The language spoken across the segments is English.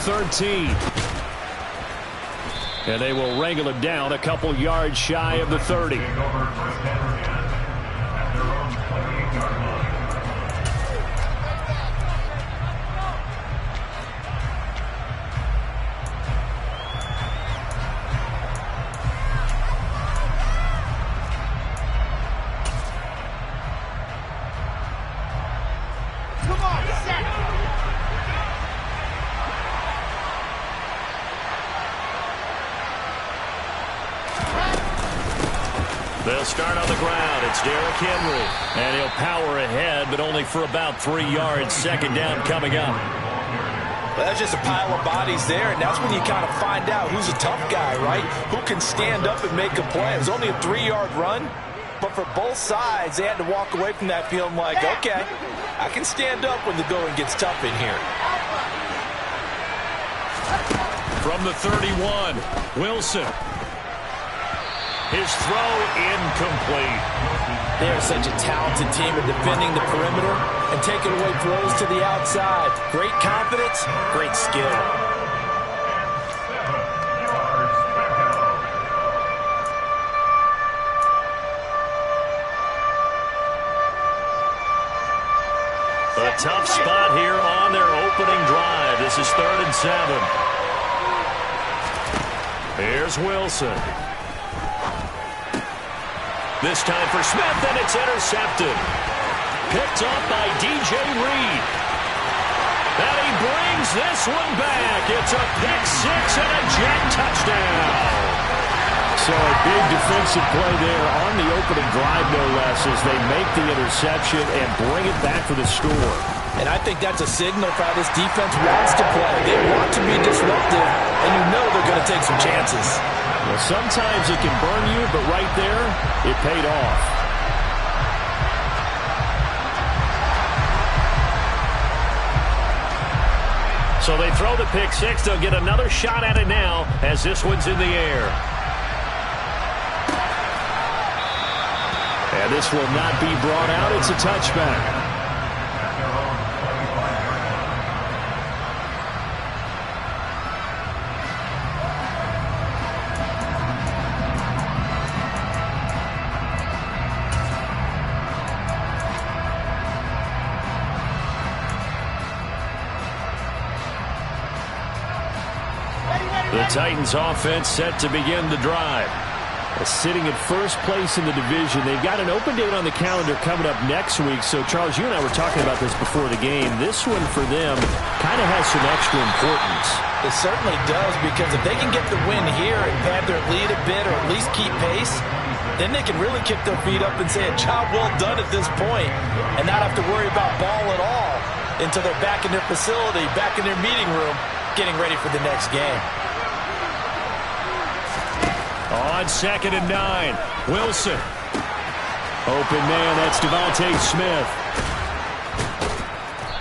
13. And they will wrangle him down a couple yards shy of the 30. They'll start on the ground. It's Derrick Henry. And he'll power ahead, but only for about 3 yards. Second down coming up. Well, that's just a pile of bodies there, and that's when you kind of find out who's a tough guy, right? Who can stand up and make a play. It was only a 3-yard run, but for both sides, they had to walk away from that feeling like, okay, I can stand up when the going gets tough in here. From the 31, Wilson. His throw incomplete. They are such a talented team at defending the perimeter and taking away throws to the outside. Great confidence, great skill. A tough spot here on their opening drive. This is 3rd and 7. Here's Wilson. This time for Smith, and it's intercepted. Picked up by DJ Reed. And he brings this one back. It's a pick six and a jet touchdown. So a big defensive play there on the opening drive, no less, as they make the interception and bring it back for the score. And I think that's a signal for how this defense wants to play. They want to be disruptive, and you know they're going to take some chances. Well, sometimes it can burn you, but right there, it paid off. So they throw the pick six. They'll get another shot at it now as this one's in the air. And this will not be brought out. It's a touchback. The Titans offense set to begin the drive. Sitting at first place in the division. They've got an open date on the calendar coming up next week. So, Charles, you and I were talking about this before the game. This one for them kind of has some extra importance. It certainly does, because if they can get the win here and pad their lead a bit or at least keep pace, then they can really kick their feet up and say a job well done at this point and not have to worry about ball at all until they're back in their facility, back in their meeting room, getting ready for the next game. On 2nd and 9, Wilson. Open man, that's Devontae Smith.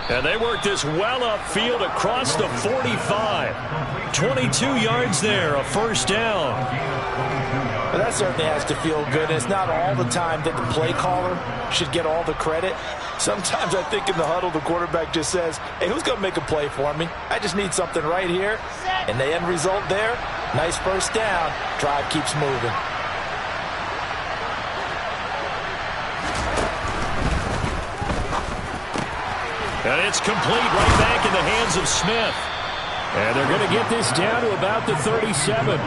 And they work this well upfield across the 45. 22 yards there, a first down. Well, that certainly has to feel good. And it's not all the time that the play caller should get all the credit. Sometimes I think in the huddle, the quarterback just says, hey, who's going to make a play for me? I just need something right here. And the end result there, nice first down. Drive keeps moving. And it's complete right back in the hands of Smith. And they're going to get this down to about the 37.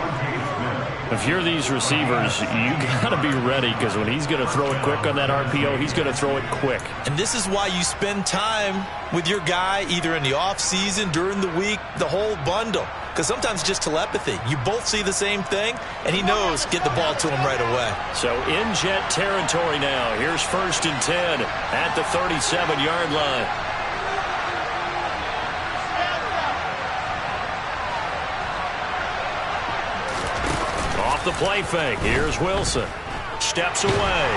If you're these receivers, you got to be ready, because when he's going to throw it quick on that RPO, he's going to throw it quick. And this is why you spend time with your guy either in the offseason, during the week, the whole bundle. Because sometimes it's just telepathy. You both see the same thing, and he knows get the ball to him right away. So in jet territory now. Here's 1st and 10 at the 37-yard line. The play fake. Here's Wilson. Steps away.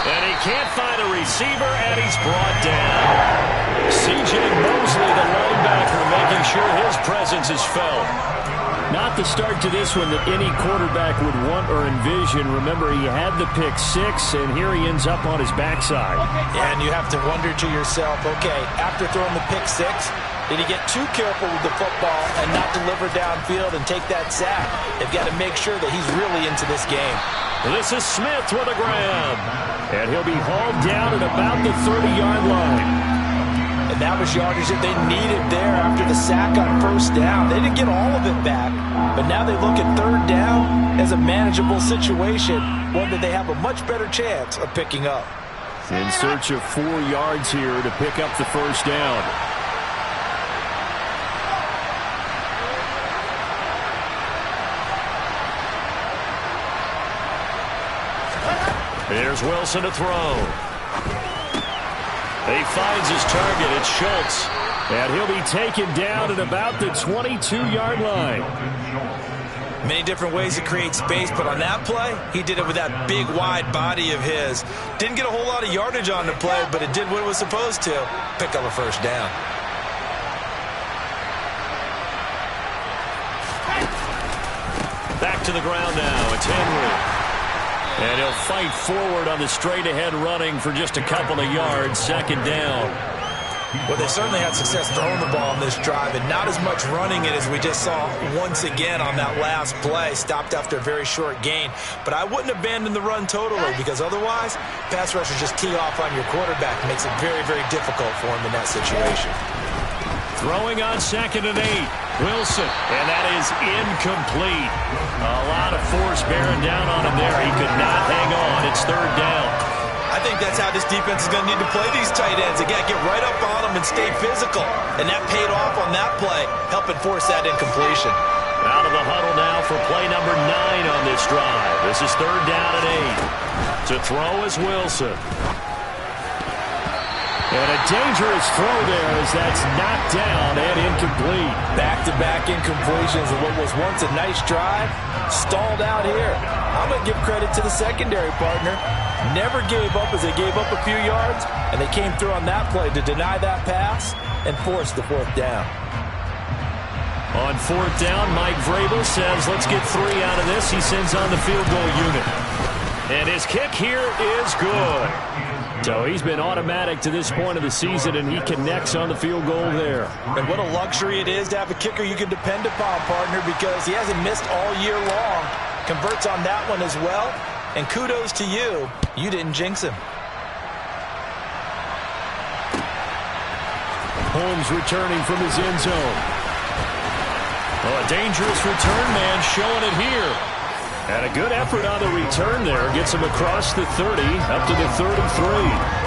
And he can't find a receiver, and he's brought down. C.J. Mosley, the linebacker, making sure his presence is felt. Not the start to this one that any quarterback would want or envision. Remember, he had the pick six, and here he ends up on his backside. And you have to wonder to yourself, okay, after throwing the pick six, Did he get too careful with the football and not deliver downfield and take that sack? They've got to make sure that he's really into this game. This is Smith with a grab. And he'll be hauled down at about the 30-yard line. And that was yardage that they needed there after the sack on first down. They didn't get all of it back, but now they look at third down as a manageable situation, one that they have a much better chance of picking up. In search of 4 yards here to pick up the first down. Here's Wilson to throw. He finds his target. It's Schultz. And he'll be taken down at about the 22-yard line. Many different ways to create space, but on that play, he did it with that big, wide body of his. Didn't get a whole lot of yardage on the play, but it did what it was supposed to. Pick up a first down. Back to the ground now. It's Henry. And he'll fight forward on the straight-ahead running for just a couple of yards. Second down. Well, they certainly had success throwing the ball on this drive, and not as much running it as we just saw once again on that last play. Stopped after a very short gain. But I wouldn't abandon the run totally, because otherwise, pass rushers just tee off on your quarterback. Makes it very, very difficult for him in that situation. Throwing on 2nd and 8. Wilson, and that is incomplete. A lot of force bearing down on him there. He could not hang on. It's third down. I think that's how this defense is going to need to play these tight ends. Again, get right up on them and stay physical. And that paid off on that play, helping force that incompletion. Out of the huddle now for play number 9 on this drive. This is third down and 8. To throw is Wilson. And a dangerous throw there as that's knocked down and incomplete. Back-to-back incompletions of what was once a nice drive, stalled out here. I'm going to give credit to the secondary partner. Never gave up as they gave up a few yards, and they came through on that play to deny that pass and force the fourth down. On fourth down, Mike Vrabel says, let's get 3 out of this. He sends on the field goal unit. And his kick here is good. So he's been automatic to this point of the season, and he connects on the field goal there. And what a luxury it is to have a kicker you can depend upon, partner, because he hasn't missed all year long. Converts on that one as well. And kudos to you. You didn't jinx him. Holmes returning from his end zone. Oh, a dangerous return man showing it here. And a good effort on the return there. Gets him across the 30, up to the 33.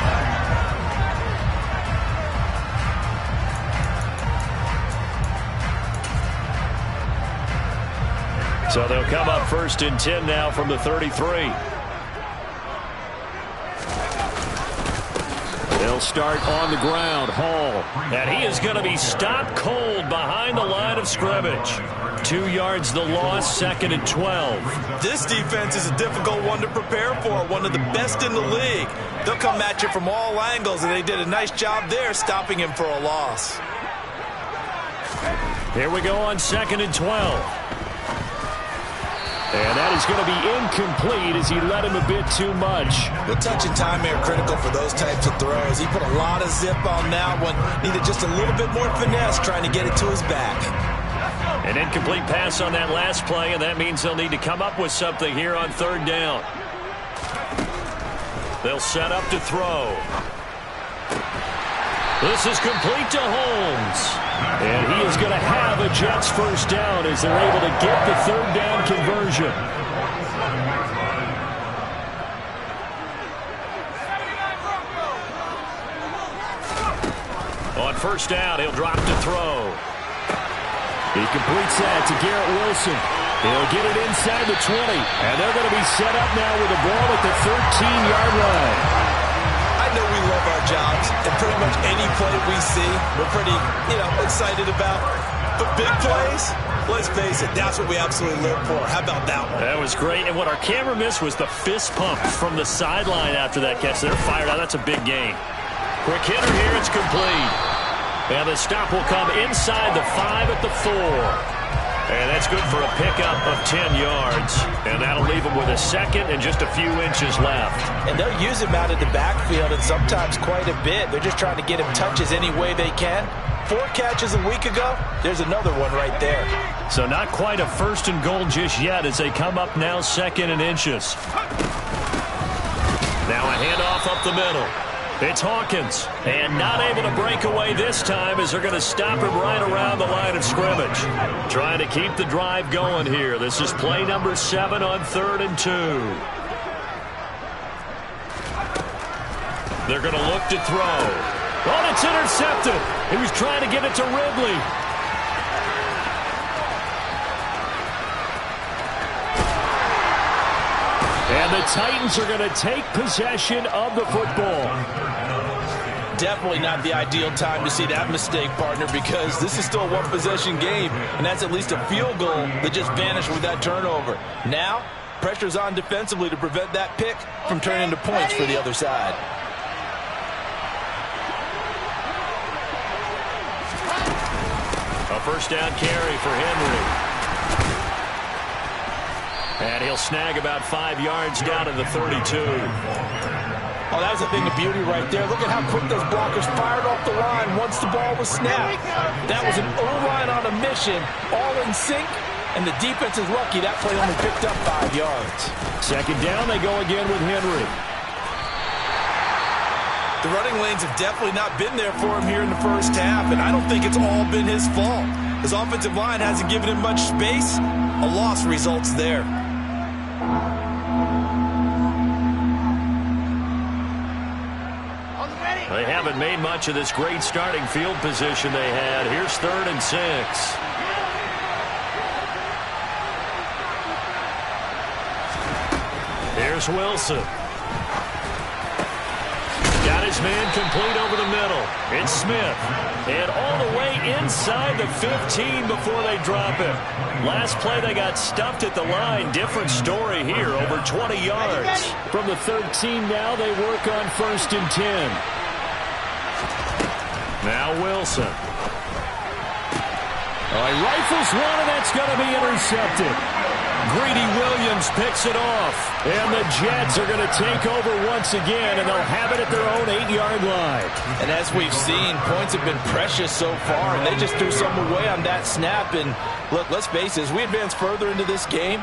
So they'll come up 1st and 10 now from the 33. They'll start on the ground. Hall. And he is going to be stopped cold behind the line of scrimmage. 2 yards the loss, 2nd and 12. This defense is a difficult one to prepare for, one of the best in the league. They'll come at you from all angles, and they did a nice job there stopping him for a loss. Here we go on 2nd and 12. And that is going to be incomplete as he led him a bit too much. The touch and time are critical for those types of throws. He put a lot of zip on that one. Needed just a little bit more finesse trying to get it to his back. An incomplete pass on that last play, and that means they'll need to come up with something here on third down. They'll set up to throw. This is complete to Holmes. And he is going to have a Jets first down as they're able to get the third down conversion. On first down, he'll drop to throw. He completes that to Garrett Wilson. He'll get it inside the 20. And they're going to be set up now with the ball at the 13-yard line. I know we love our jobs, and pretty much any play we see, we're pretty, excited about. But big plays, let's face it, that's what we absolutely live for. How about that one? That was great. And what our camera missed was the fist pump from the sideline after that catch. They're fired out. That's a big gain. Quick hitter here. It's complete. And the stop will come inside the 5 at the 4. And that's good for a pickup of 10 yards. And that'll leave him with a second and just a few inches left. And they'll use him out of the backfield and sometimes quite a bit. They're just trying to get him touches any way they can. 4 catches a week ago. There's another one right there. So not quite a 1st and goal just yet as they come up now 2nd and inches. Now a handoff up the middle. It's Hawkins. And not able to break away this time as they're going to stop him right around the line of scrimmage. Trying to keep the drive going here. This is play number 7 on 3rd and 2. They're going to look to throw. Oh, it's intercepted. He was trying to get it to Ridley. And the Titans are going to take possession of the football. Definitely not the ideal time to see that mistake, partner, because this is still a one-possession game, and that's at least a field goal that just vanished with that turnover. Now, pressure's on defensively to prevent that pick from turning into points for the other side. A 1st down carry for Henry. And he'll snag about 5 yards down to the 32. Oh, that was a thing of beauty right there. Look at how quick those blockers fired off the line once the ball was snapped. That was an O-line on a mission, all in sync, and the defense is lucky that play only picked up 5 yards. 2nd down, they go again with Henry. The running lanes have definitely not been there for him here in the first half, and I don't think it's all been his fault. His offensive line hasn't given him much space. A loss results there. They haven't made much of this great starting field position they had. Here's 3rd and 6. Here's Wilson. Got his man complete over the middle. It's Smith. And all the way inside the 15 before they drop it. Last play they got stuffed at the line. Different story here, over 20 yards. From the 13 now they work on 1st and 10. Now Wilson. Oh, he rifles one, and that's going to be intercepted. Greedy Williams picks it off. And the Jets are going to take over once again, and they'll have it at their own 8-yard line. And as we've seen, points have been precious so far, and they just threw some away on that snap. And look, let's face it, as we advance further into this game,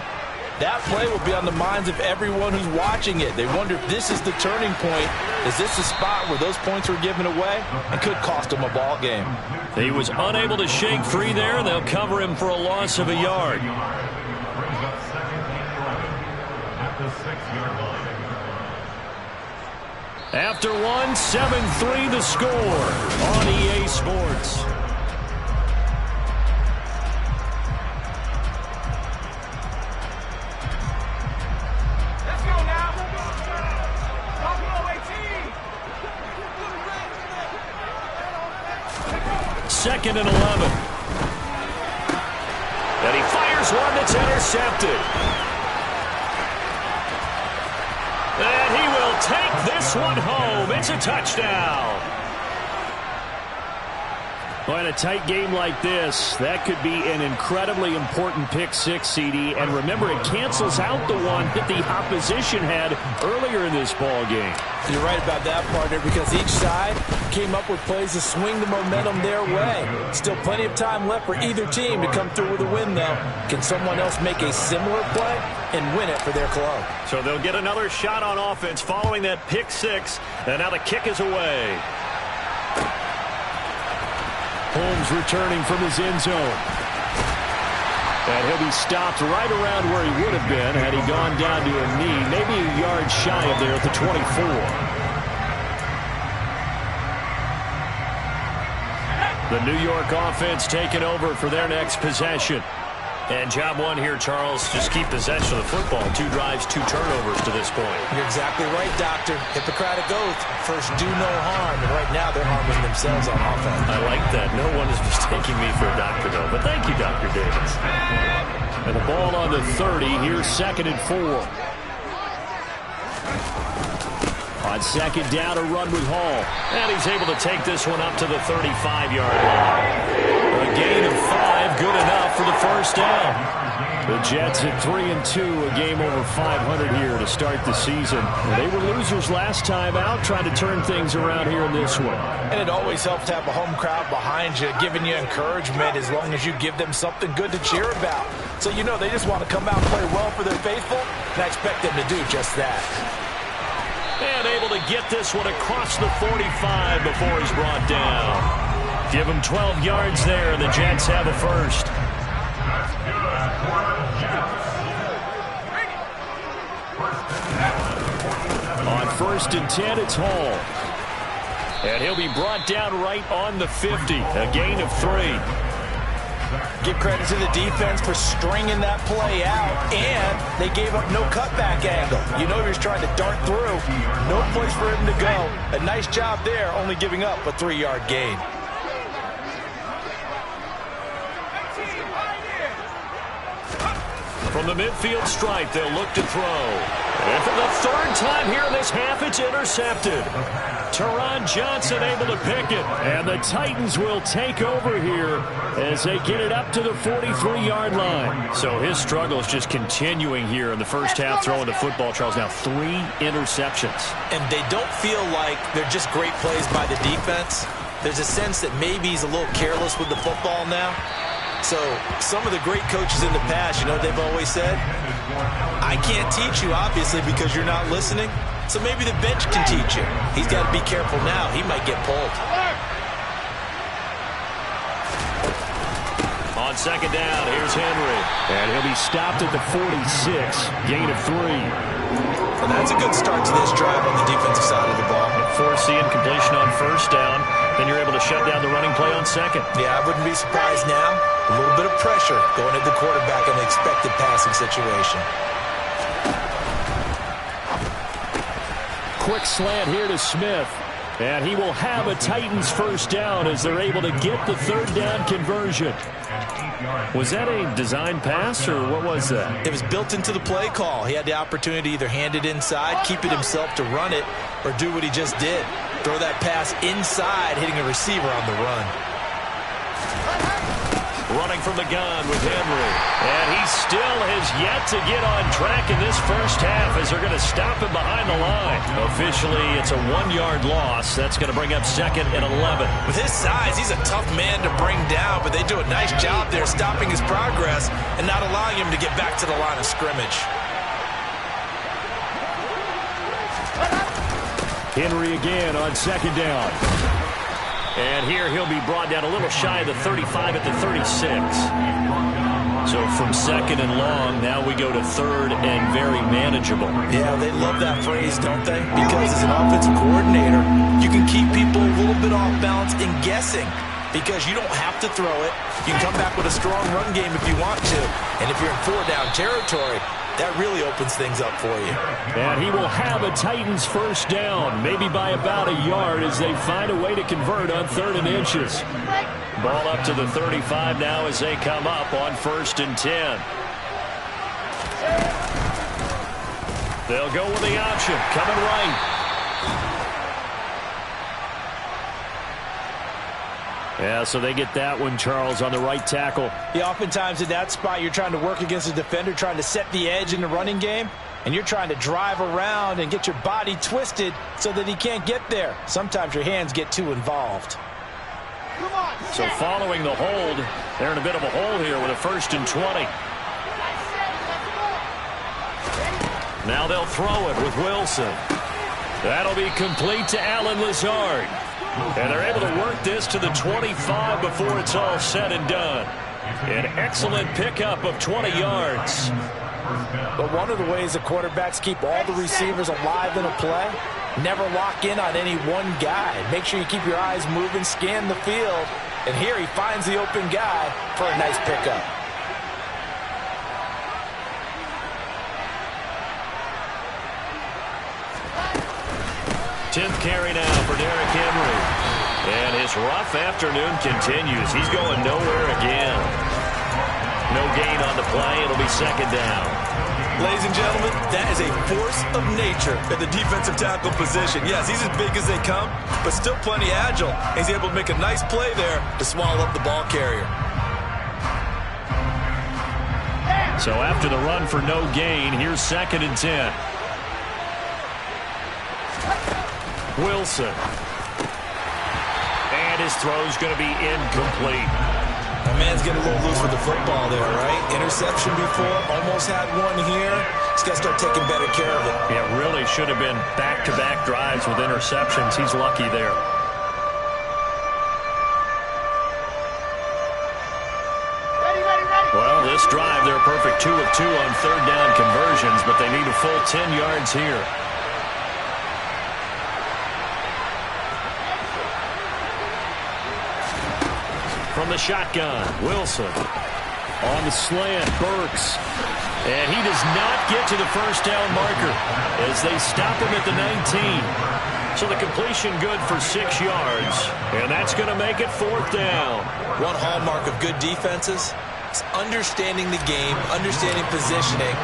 that play will be on the minds of everyone who's watching it. They wonder if this is the turning point. Is this the spot where those points were given away? It could cost them a ball game. He was unable to shake free there, and they'll cover him for a loss of a yard. After one, 7-3 the score on EA Sports. Let's go now. 2nd and 11. And he fires one that's intercepted. And he will take this one home. It's a touchdown. Well, in a tight game like this, that could be an incredibly important pick six, CD. And remember, it cancels out the one that the opposition had earlier in this ball game. You're right about that, partner, because each side came up with plays to swing the momentum their way. Still plenty of time left for either team to come through with a win, though. Can someone else make a similar play and win it for their club? So they'll get another shot on offense following that pick six. And now the kick is away. Holmes returning from his end zone. And he'll be stopped right around where he would have been had he gone down to a knee, maybe a yard shy of there at the 24. The New York offense taking over for their next possession. And job one here, Charles, just keep possession of the football. 2 drives, 2 turnovers to this point. You're exactly right, Doctor. Hippocratic oath. First, do no harm. And right now, they're harming themselves on offense. I like that. No one is mistaking me for a doctor, though. But thank you, Dr. Davis. And the ball on the 30. Here's 2nd and 4. On 2nd down, a run with Hall. And he's able to take this one up to the 35-yard line. gain of 5, good enough for the first down. The Jets at 3-2, a game over 500 here to start the season. They were losers last time out, trying to turn things around here in this one. And it always helps to have a home crowd behind you, giving you encouragement as long as you give them something good to cheer about. So you know they just want to come out and play well for their faithful, and I expect them to do just that. And able to get this one across the 45 before he's brought down. Give him 12 yards there, and the Jets have a first. On 1st and 10, it's Hall. And he'll be brought down right on the 50, a gain of 3. Give credit to the defense for stringing that play out, and they gave up no cutback angle. You know he was trying to dart through. No place for him to go. A nice job there, only giving up a 3-yard gain. From the midfield stripe, they'll look to throw. And for the 3rd time here in this half, it's intercepted. Teron Johnson able to pick it. And the Titans will take over here as they get it up to the 43-yard line. So his struggle is just continuing here in the first half, throwing the football. Charles, now 3 interceptions. And they don't feel like they're just great plays by the defense. There's a sense that maybe he's a little careless with the football now. So some of the great coaches in the past, you know what they've always said? I can't teach you, obviously, because you're not listening. So maybe the bench can teach you. He's got to be careful now. He might get pulled. On 2nd down, here's Henry. And he'll be stopped at the 46, gain of 3. And that's a good start to this drive on the defensive side of the ball. Forcing completion on 1st down. Then you're able to shut down the running play on 2nd. Yeah, I wouldn't be surprised now. A little bit of pressure going at the quarterback in an expected passing situation. Quick slant here to Smith. And he will have a Titans first down as they're able to get the 3rd down conversion. Was that a design pass, or what was that? It was built into the play call. He had the opportunity to either hand it inside, keep it himself to run it, or do what he just did. Throw that pass inside, hitting a receiver on the run. Running from the gun with Henry. And he still has yet to get on track in this first half as they're going to stop him behind the line. Officially, it's a 1-yard loss. That's going to bring up 2nd and 11. With his size, he's a tough man to bring down, but they do a nice job there stopping his progress and not allowing him to get back to the line of scrimmage. Henry again on 2nd down. And here he'll be brought down a little shy of the 35 at the 36. So from 2nd and long, now we go to 3rd and very manageable. Yeah, they love that phrase, don't they? Because as an offensive coordinator, you can keep people a little bit off balance and guessing. Because you don't have to throw it. You can come back with a strong run game if you want to. And if you're in 4-down territory, that really opens things up for you. And he will have a Titans first down, maybe by about a yard as they find a way to convert on 3rd and inches. Ball up to the 35 now as they come up on 1st and 10. They'll go with the option, coming right. Yeah, so they get that one, Charles, on the right tackle. Yeah, oftentimes in that spot, you're trying to work against a defender, trying to set the edge in the running game, and you're trying to drive around and get your body twisted so that he can't get there. Sometimes your hands get too involved. So following the hold, they're in a bit of a hole here with a 1st and 20. Now they'll throw it with Wilson. That'll be complete to Allen Lazard. And they're able to work this to the 25 before it's all said and done. An excellent pickup of 20 yards. But one of the ways the quarterbacks keep all the receivers alive in a play, never lock in on any one guy. Make sure you keep your eyes moving, scan the field. And here he finds the open guy for a nice pickup. Tenth carry now for Derrick Henry. And his rough afternoon continues. He's going nowhere again. No gain on the play. It'll be 2nd down. Ladies and gentlemen, that is a force of nature at the defensive tackle position. Yes, he's as big as they come, but still plenty agile. He's able to make a nice play there to swallow up the ball carrier. So after the run for no gain, here's 2nd and 10. Wilson. And his throw's going to be incomplete. That man's getting a little loose with the football there, right? Interception before, almost had one here. He's got to start taking better care of it. Yeah, really should have been back-to-back drives with interceptions. He's lucky there. Well, this drive, they're a perfect 2 of 2 on 3rd down conversions, but they need a full 10 yards here. From the shotgun, Wilson. On the slant, Burks. And he does not get to the first down marker as they stop him at the 19. So the completion good for 6 yards. And that's going to make it 4th down. One hallmark of good defenses is understanding the game, understanding positioning,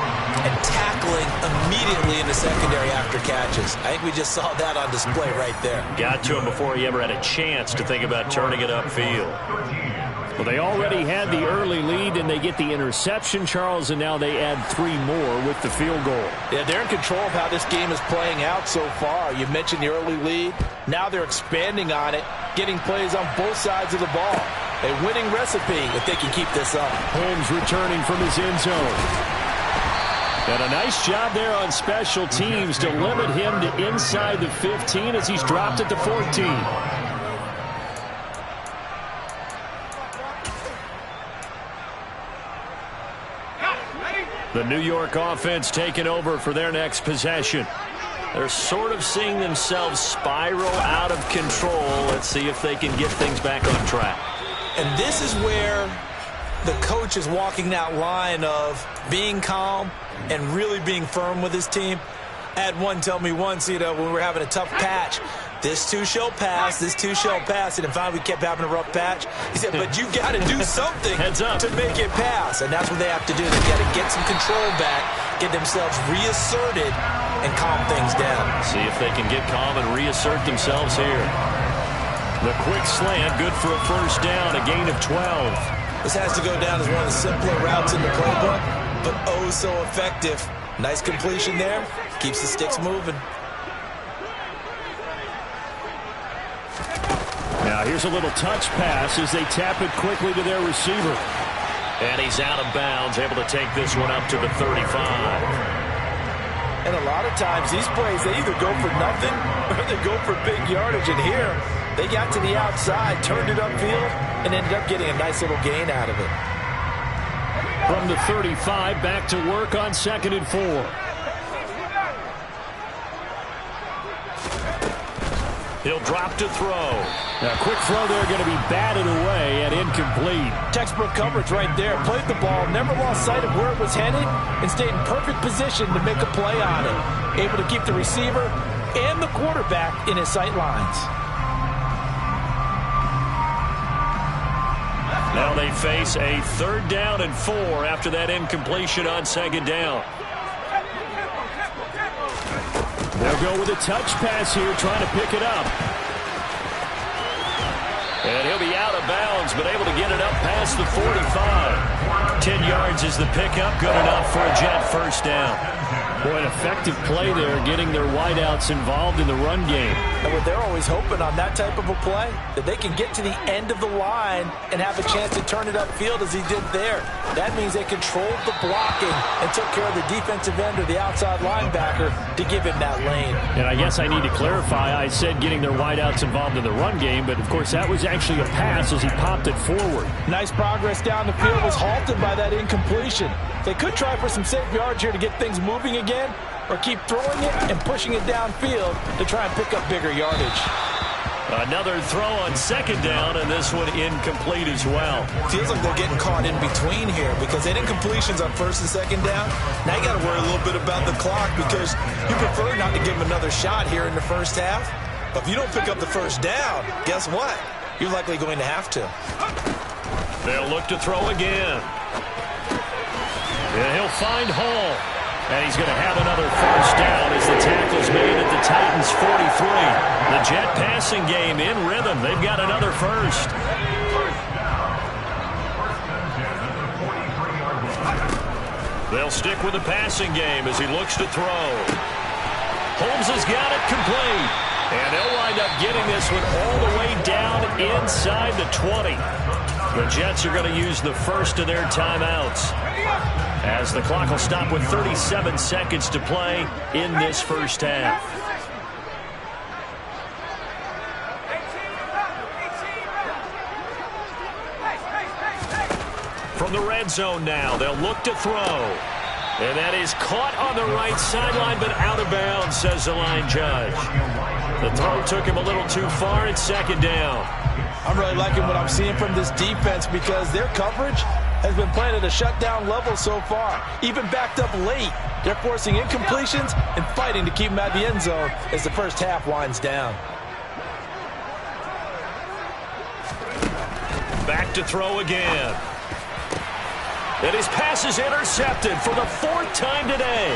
and tackling immediately in the secondary after catches. I think we just saw that on display right there. Got to him before he ever had a chance to think about turning it upfield. Well, they already had the early lead, and they get the interception, Charles, and now they add 3 more with the field goal. Yeah, they're in control of how this game is playing out so far. You mentioned the early lead. Now they're expanding on it, getting plays on both sides of the ball. A winning recipe if they can keep this up. Holmes returning from his end zone. And a nice job there on special teams to limit him to inside the 15 as he's dropped at the 14. The New York offense taking over for their next possession. They're sort of seeing themselves spiral out of control. Let's see if they can get things back on track. And this is where the coach is walking that line of being calm and really being firm with his team. I had one tell me once, when we were having a tough patch, this too shall pass, this too shall pass. And finally we kept having a rough patch. He said, but you got to do something Heads up. to make it pass. And that's what they have to do. They got to get some control back, get themselves reasserted, and calm things down. See if they can get calm and reassert themselves here. The quick slant, good for a first down, a gain of 12. This has to go down as one of the simpler routes in the playbook, but oh so effective. Nice completion there. Keeps the sticks moving. Now here's a little touch pass as they tap it quickly to their receiver. And he's out of bounds, able to take this one up to the 35. And a lot of times these plays, they either go for nothing or they go for big yardage. And here, they got to the outside, turned it upfield, and ended up getting a nice little gain out of it. From the 35, back to work on 2nd and 4. He'll drop to throw. Now, a quick throw there going to be batted away and incomplete. Textbook coverage right there. Played the ball, never lost sight of where it was headed, and stayed in perfect position to make a play on it. Able to keep the receiver and the quarterback in his sight lines. Now they face a 3rd down and 4 after that incompletion on 2nd down. They'll go with a touch pass here, trying to pick it up. And he'll be out of bounds, but able to get it up past the 45. 10 yards is the pickup, good enough for a Jet first down. Boy, an effective play there, getting their wideouts involved in the run game. And what they're always hoping on that type of a play, that they can get to the end of the line and have a chance to turn it upfield as he did there. That means they controlled the blocking and took care of the defensive end or the outside linebacker to give him that lane. And I guess I need to clarify, I said getting their wideouts involved in the run game, but of course that was actually a pass as he popped it forward. Nice progress down the field, was halted by that incompletion. They could try for some safe yards here to get things moving again, or keep throwing it and pushing it downfield to try and pick up bigger yardage. Another throw on 2nd down, and this one incomplete as well. Feels like they're getting caught in between here because they had incompletions on 1st and 2nd down. Now you got to worry a little bit about the clock because you prefer not to give them another shot here in the first half. But if you don't pick up the first down, guess what? You're likely going to have to. They'll look to throw again. And he'll find Hall. And he's going to have another first down as the tackle's made at the Titans' 43. The Jet passing game in rhythm. They've got another first. They'll stick with the passing game as he looks to throw. Holmes has got it complete. And they'll wind up getting this one all the way down inside the 20. The Jets are going to use the first of their timeouts, as the clock will stop with 37 seconds to play in this first half. From the red zone now, they'll look to throw. And that is caught on the right sideline, but out of bounds, says the line judge. The throw took him a little too far. It's second down. I'm really liking what I'm seeing from this defense because their coverage has been playing at a shutdown level so far. Even backed up late, they're forcing incompletions and fighting to keep them out of the end zone as the first half winds down. Back to throw again. And his pass is intercepted for the fourth time today.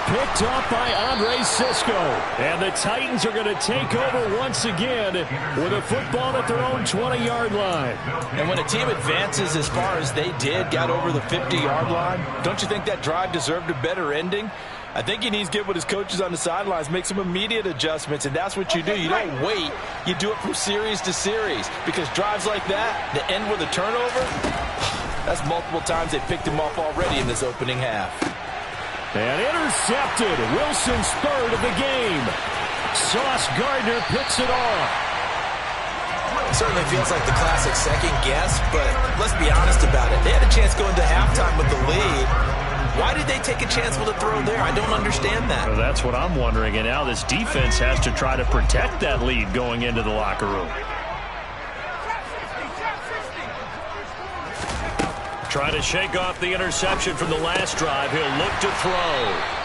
Picked off by Andre Cisco. And the Titans are going to take over once again with a football at their own 20-yard line. And when a team advances as far as they did, got over the 50-yard line, don't you think that drive deserved a better ending? I think he needs to get with his coaches on the sidelines, make some immediate adjustments, and that's what you do. You don't wait. You do it from series to series, because drives like that, that end with a turnover, that's multiple times they picked him off already in this opening half. And intercepted. Wilson's third of the game. Sauce Gardner picks it off. It certainly feels like the classic second guess, but let's be honest about it. They had a chance going to halftime with the lead. Why did they take a chance with a throw there? I don't understand that. Well, that's what I'm wondering. And now this defense has to try to protect that lead going into the locker room. Trying to shake off the interception from the last drive. He'll look to throw.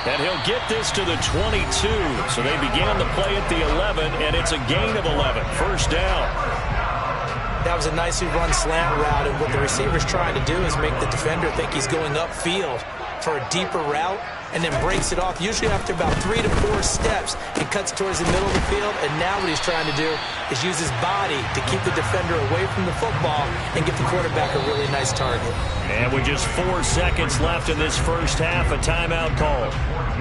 And he'll get this to the 22. So they began the play at the 11, and it's a gain of 11. First down. That was a nicely run slant route, and what the receiver's trying to do is make the defender think he's going upfield for a deeper route, and then breaks it off, usually after about 3 to 4 steps, and cuts towards the middle of the field. And now what he's trying to do is use his body to keep the defender away from the football and give the quarterback a really nice target. And with just 4 seconds left in this first half, a timeout call.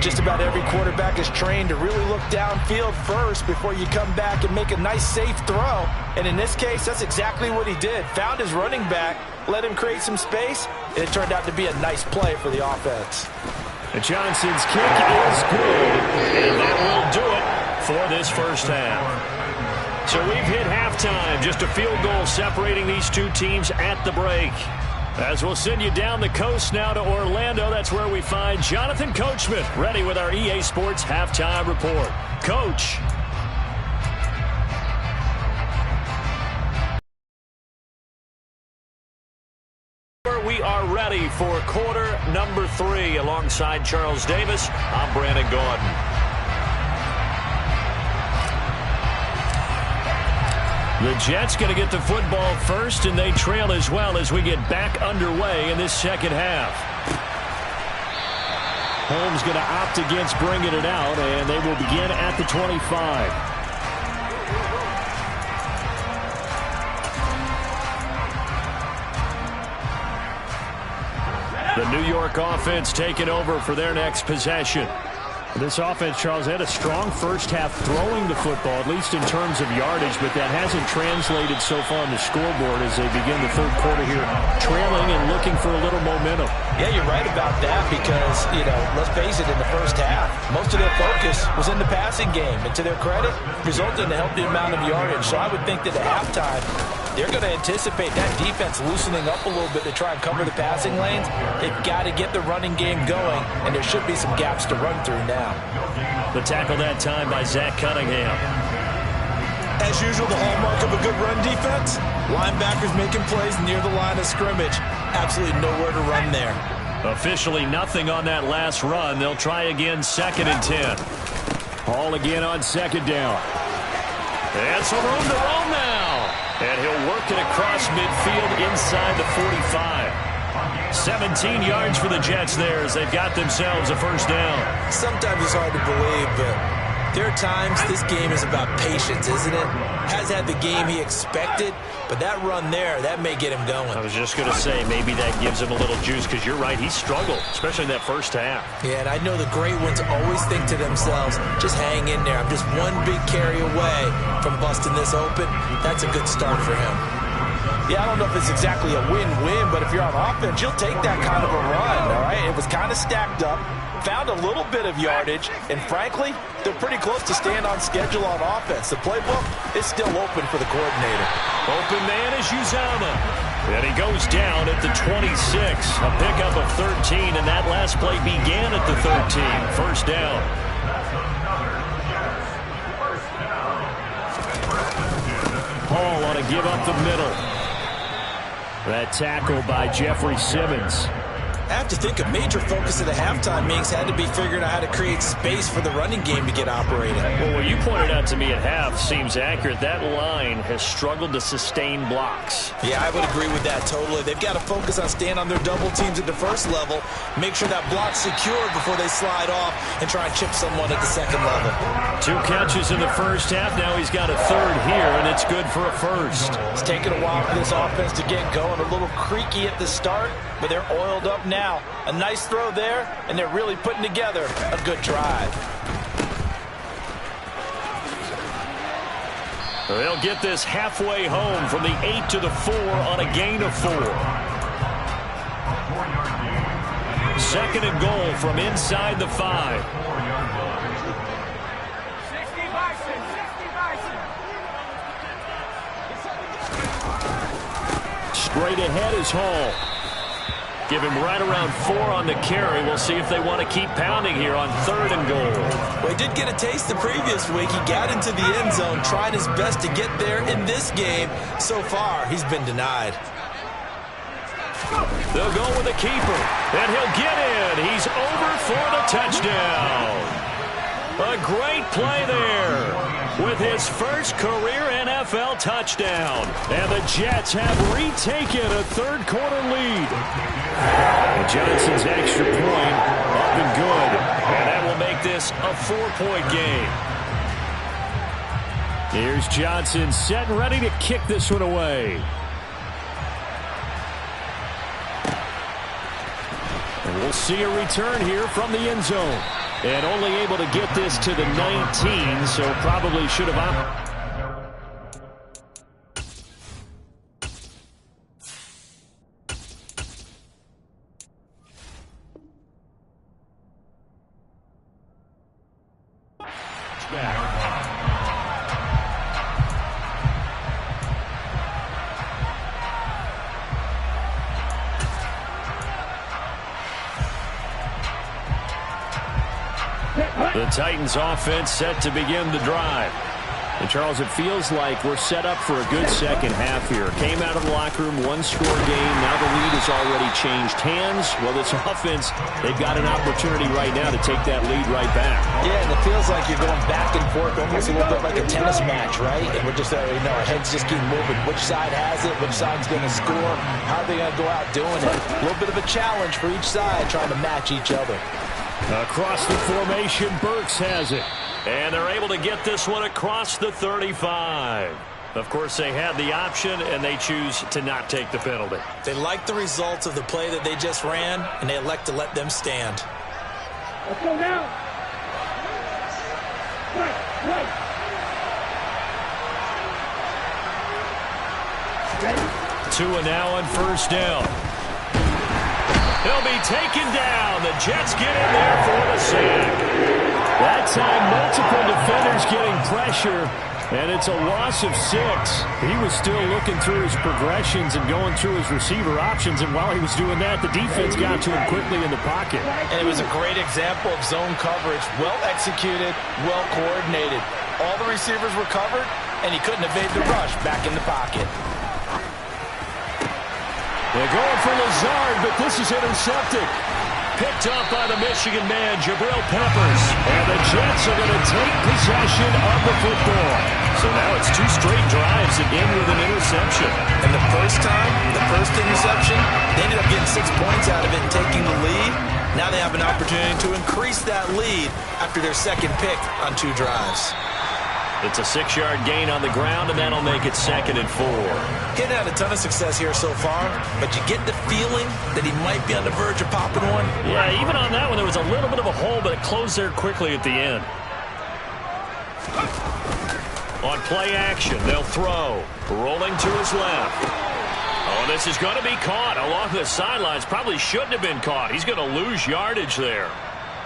Just about every quarterback is trained to really look downfield first before you come back and make a nice, safe throw. And in this case, that's exactly what he did. Found his running back, let him create some space, and it turned out to be a nice play for the offense. And Johnson's kick is good. And that will do it for this first half. So we've hit halftime. Just a field goal separating these two teams at the break. As we'll send you down the coast now to Orlando, that's where we find Jonathan Coachman ready with our EA Sports Halftime Report. Coach. We are ready for quarter number 3. Alongside Charles Davis, I'm Brandon Gaudin. The Jets going to get the football first, and they trail as well as we get back underway in this second half. Holmes going to opt against bringing it out, and they will begin at the 25. The New York offense taking over for their next possession. This offense, Charles, had a strong first half throwing the football, at least in terms of yardage, but that hasn't translated so far on the scoreboard as they begin the third quarter here, trailing and looking for a little momentum. Yeah, you're right about that because, let's face it, in the first half, most of their focus was in the passing game. And to their credit, resulted in a healthy amount of yardage. So I would think that at halftime, they're going to anticipate that defense loosening up a little bit to try and cover the passing lanes. They've got to get the running game going, and there should be some gaps to run through now. The tackle that time by Zach Cunningham. As usual, the hallmark of a good run defense, linebackers making plays near the line of scrimmage. Absolutely nowhere to run there. Officially nothing on that last run. They'll try again, 2nd and 10. Ball again on second down. And some room to roam now. And he'll work it across midfield inside the 45. 17 yards for the Jets there as they've got themselves a first down. Sometimes it's hard to believe, but There are times this game is about patience, isn't it? Has had the game he expected, but that run there, that may get him going. I was just going to say, maybe that gives him a little juice, because you're right, he struggled, especially in that first half. Yeah, and I know the great ones always think to themselves, just hang in there. I'm just one big carry away from busting this open. That's a good start for him. Yeah, I don't know if it's exactly a win-win, but if you're on offense, you'll take that kind of a run, all right? It was kind of stacked up, found a little bit of yardage, and frankly, they're pretty close to staying on schedule on offense. The playbook is still open for the coordinator. Open man is Uzama. And he goes down at the 26. A pickup of 13, and that last play began at the 13. First down. Hall on a give up the middle. That tackle by Jeffrey Simmons. I have to think a major focus of the halftime meetings had to be figuring out how to create space for the running game to get operating. Well, what you pointed out to me at half seems accurate. That line has struggled to sustain blocks. Yeah, I would agree with that totally. They've got to focus on staying on their double teams at the first level, make sure that block's secure before they slide off and try and chip someone at the second level. 2 catches in the first half. Now he's got a third here, and it's good for a first. It's taken a while for this offense to get going. A little creaky at the start, but they're oiled up now. A nice throw there, and they're really putting together a good drive. They'll get this halfway home from the 8 to the 4 on a gain of 4. Second and goal from inside the 5. 60 Bison, 60 Bison. Straight ahead is Hall. Give him right around 4 on the carry. We'll see if they want to keep pounding here on third and goal. Well, he did get a taste the previous week. He got into the end zone, tried his best to get there in this game. So far, he's been denied. They'll go with the keeper, and he'll get in. He's over for the touchdown. A great play there with his first career NFL touchdown. And the Jets have retaken a third-quarter lead. And Johnson's extra point up and good. And that will make this a 4-point game. Here's Johnson set and ready to kick this one away. And we'll see a return here from the end zone. And only able to get this to the 19, so probably should have... The Titans offense set to begin the drive. And Charles, it feels like we're set up for a good second half here. Came out of the locker room, one-score game. Now the lead has already changed hands. Well, this offense, they've got an opportunity right now to take that lead right back. Yeah, and it feels like you're going back and forth, almost a little bit like a tennis match, right? And we're just, our heads just keep moving. Which side has it? Which side's going to score? How are they going to go out doing it? A little bit of a challenge for each side, trying to match each other. Across the formation, Burks has it. And they're able to get this one across the 35. Of course, they had the option, and they choose to not take the penalty. They like the results of the play that they just ran, and they elect to let them stand. Let's go now. Right. Tua now on first down. He'll be taken down. The Jets get in there for the sack. That time, multiple defenders getting pressure, and it's a loss of 6. He was still looking through his progressions and going through his receiver options, and while he was doing that, the defense got to him quickly in the pocket. And it was a great example of zone coverage. Well executed, well coordinated. All the receivers were covered, and he couldn't evade the rush back in the pocket. They're going for Lazard, but this is intercepted. Picked up by the Michigan man, Jabril Peppers. And the Jets are going to take possession of the football. So now it's 2 straight drives that end with an interception. And the first time, the first interception, they ended up getting 6 points out of it and taking the lead. Now they have an opportunity to increase that lead after their second pick on 2 drives. It's a 6-yard gain on the ground, and that'll make it 2nd and 4. Kttn had a ton of success here so far, but you get the feeling that he might be on the verge of popping one. Yeah, even on that one, there was a little bit of a hole, but it closed there quickly at the end. On play action, they'll throw. Rolling to his left. Oh, this is going to be caught along the sidelines. Probably shouldn't have been caught. He's going to lose yardage there.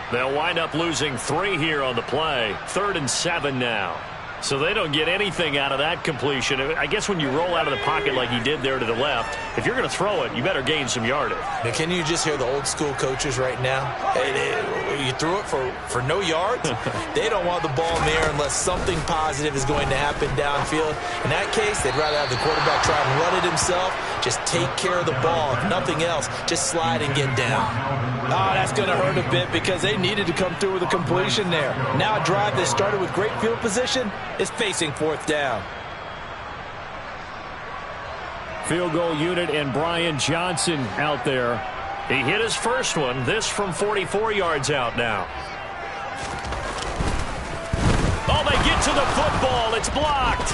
They'll wind up losing 3 here on the play. 3rd and 7 now. So they don't get anything out of that completion. I guess when you roll out of the pocket like he did there to the left, if you're going to throw it, you better gain some yardage. Now, can you just hear the old school coaches right now? You threw it for no yards? They don't want the ball in the air unless something positive is going to happen downfield. In that case, they'd rather have the quarterback try and run it himself. Just take care of the ball. If nothing else, just slide and get down. Oh, that's going to hurt a bit because they needed to come through with a completion there. Now a drive that started with great field position is facing 4th down. Field goal unit and Brian Johnson out there. He hit his first one. This from 44 yards out now. Oh, they get to the football. It's blocked.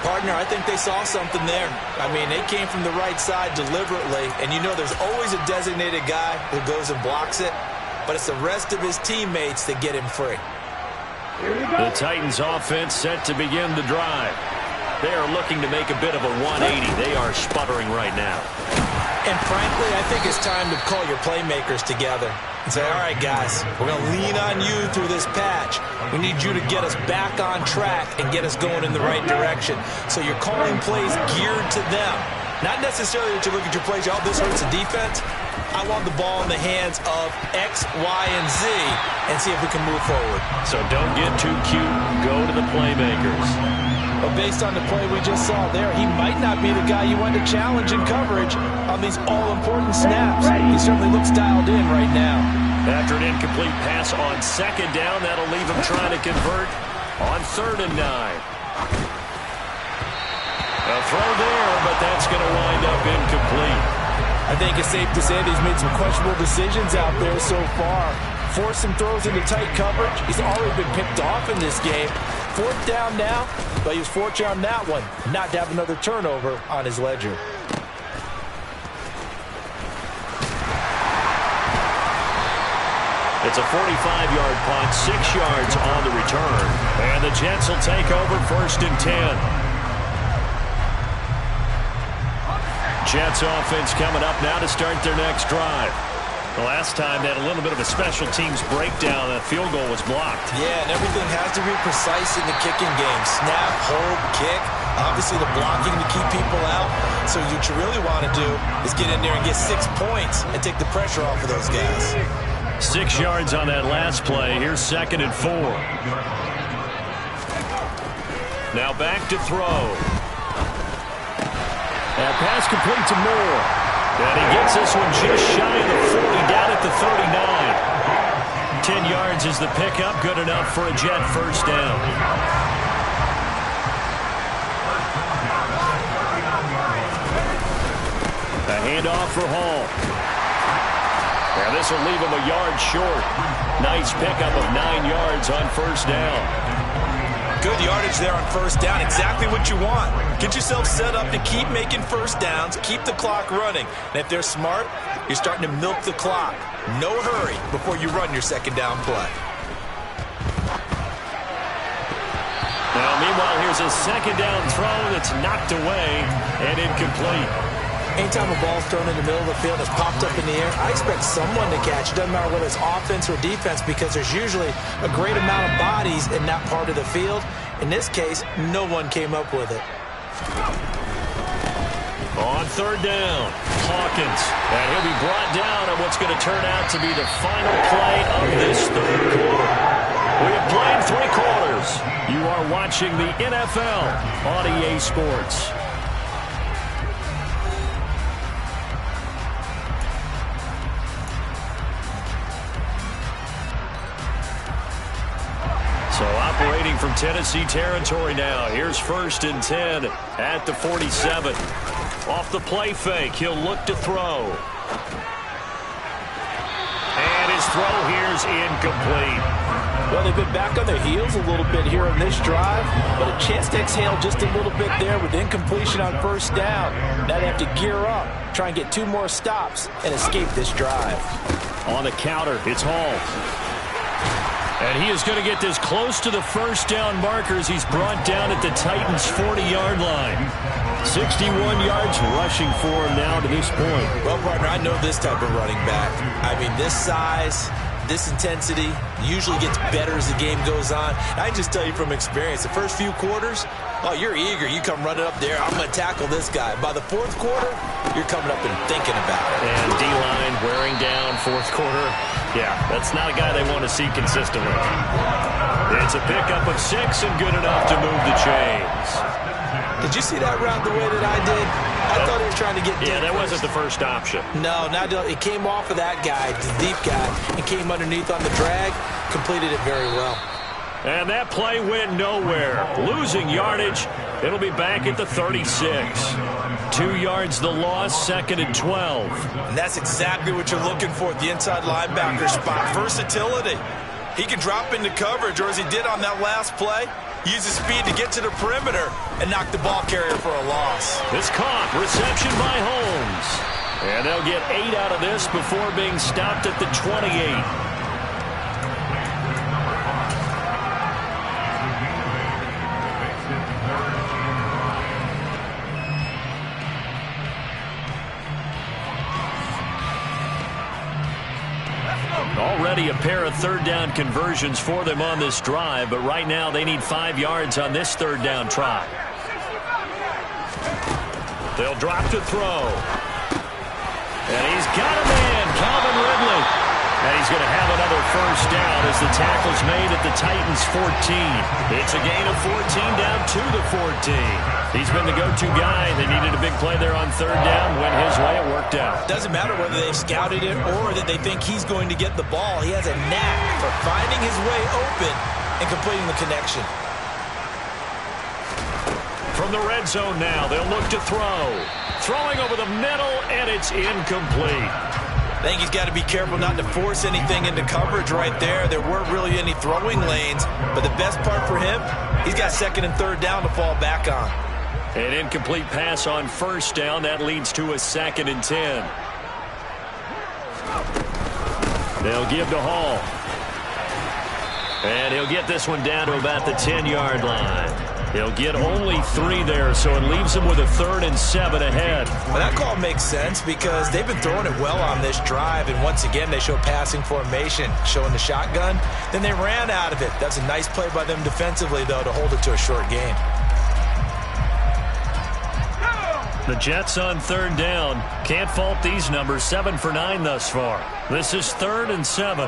Partner, I think they saw something there. I mean, they came from the right side deliberately, and you know there's always a designated guy who goes and blocks it, but it's the rest of his teammates that get him free. The Titans offense set to begin the drive. They are looking to make a bit of a 180. They are sputtering right now. And frankly, I think it's time to call your playmakers together and say, all right, guys, we're going to lean on you through this patch. We need you to get us back on track and get us going in the right direction. So you're calling plays geared to them. Not necessarily that you look at your plays, oh, this hurts the defense. I want the ball in the hands of X, Y, and Z and see if we can move forward. So don't get too cute. Go to the playmakers. But based on the play we just saw there, he might not be the guy you want to challenge in coverage on these all-important snaps. He certainly looks dialed in right now. After an incomplete pass on 2nd down, that'll leave him trying to convert on 3rd and 9. A throw there, but that's going to wind up incomplete. I think it's safe to say that he's made some questionable decisions out there so far. Forced some throws into tight coverage. He's already been picked off in this game. 4th down now, but he was fortunate on that one not to have another turnover on his ledger. It's a 45-yard punt, 6 yards on the return. And the Jets will take over 1st and 10. Jets offense coming up now to start their next drive. The last time they had a little bit of a special teams breakdown. That field goal was blocked. Yeah, and everything has to be precise in the kicking game. Snap, hold, kick. Obviously the blocking to keep people out. So what you really want to do is get in there and get 6 points and take the pressure off of those guys. 6 yards on that last play. Here's 2nd and 4. Now back to throw. That pass complete to Moore. And he gets this one just shy of the 40, down at the 39. 10 yards is the pickup, good enough for a Jet 1st down. A handoff for Hall. And this will leave him a yard short. Nice pickup of 9 yards on 1st down. Good yardage there on 1st down. Exactly what you want. Get yourself set up to keep making 1st downs, keep the clock running. And if they're smart, you're starting to milk the clock. No hurry before you run your 2nd down play. Now, meanwhile, here's a 2nd down throw that's knocked away and incomplete. Anytime a ball's thrown in the middle of the field, it's popped up in the air, I expect someone to catch. It doesn't matter whether it's offense or defense because there's usually a great amount of bodies in that part of the field. In this case, no one came up with it. On 3rd down, Hawkins. And he'll be brought down on what's going to turn out to be the final play of this 3rd quarter. We have played 3 quarters. You are watching the NFL on EA Sports. So operating from Tennessee territory now. Here's 1st and 10 at the 47. Off the play fake, he'll look to throw. throw here's incomplete. Well, they've been back on their heels a little bit here in this drive, but a chance to exhale just a little bit there with incompletion on first down. Now they have to gear up, try and get 2 more stops, and escape this drive. On the counter, it's Hall. And he is going to get this close to the first down markers. He's brought down at the Titans' 40-yard line. 61 yards rushing for him now to this point. Well, partner, I know this type of running back. I mean, this size, this intensity usually gets better as the game goes on. I can just tell you from experience, the first few quarters, oh, you're eager. You come running up there, I'm going to tackle this guy. By the fourth quarter, you're coming up and thinking about it. And D-line wearing down fourth quarter. Yeah, that's not a guy they want to see consistently. It's a pickup of 6 and good enough to move the chains. Did you see that route the way that I did? I thought he was trying to get deep. Yeah, that wasn't the first option. No, it came off of that guy, the deep guy, and came underneath on the drag, completed it very well. And that play went nowhere. Losing yardage. It'll be back at the 36. 2 yards the loss, 2nd and 12. And that's exactly what you're looking for at the inside linebacker spot. Versatility. He can drop into coverage, or as he did on that last play, use his speed to get to the perimeter and knock the ball carrier for a loss. It's caught. Reception by Holmes. And they'll get 8 out of this before being stopped at the 28. Already a pair of third down conversions for them on this drive, but right now they need 5 yards on this third down try. They'll drop to throw. And he's got a man, Calvin Ridley. And he's going to have another first down as the tackle's made at the Titans' 14. It's a gain of 14 down to the 14. He's been the go-to guy. They needed a big play there on third down. Went his way. It worked out. Doesn't matter whether they've scouted it or that they think he's going to get the ball. He has a knack for finding his way open and completing the connection. From the red zone now, they'll look to throw. Throwing over the middle, and it's incomplete. I think he's got to be careful not to force anything into coverage right there. There weren't really any throwing lanes, but the best part for him, he's got 2nd and 3rd down to fall back on. An incomplete pass on first down. That leads to a 2nd and 10. They'll give to Hall. And he'll get this one down to about the 10-yard line. He'll get only 3 there, so it leaves him with a 3rd and 7 ahead. Well, that call makes sense because they've been throwing it well on this drive, and once again they show passing formation, showing the shotgun. Then they ran out of it. That's a nice play by them defensively, though, to hold it to a short gain. The Jets on 3rd down. Can't fault these numbers. 7 for 9 thus far. This is 3rd and 7.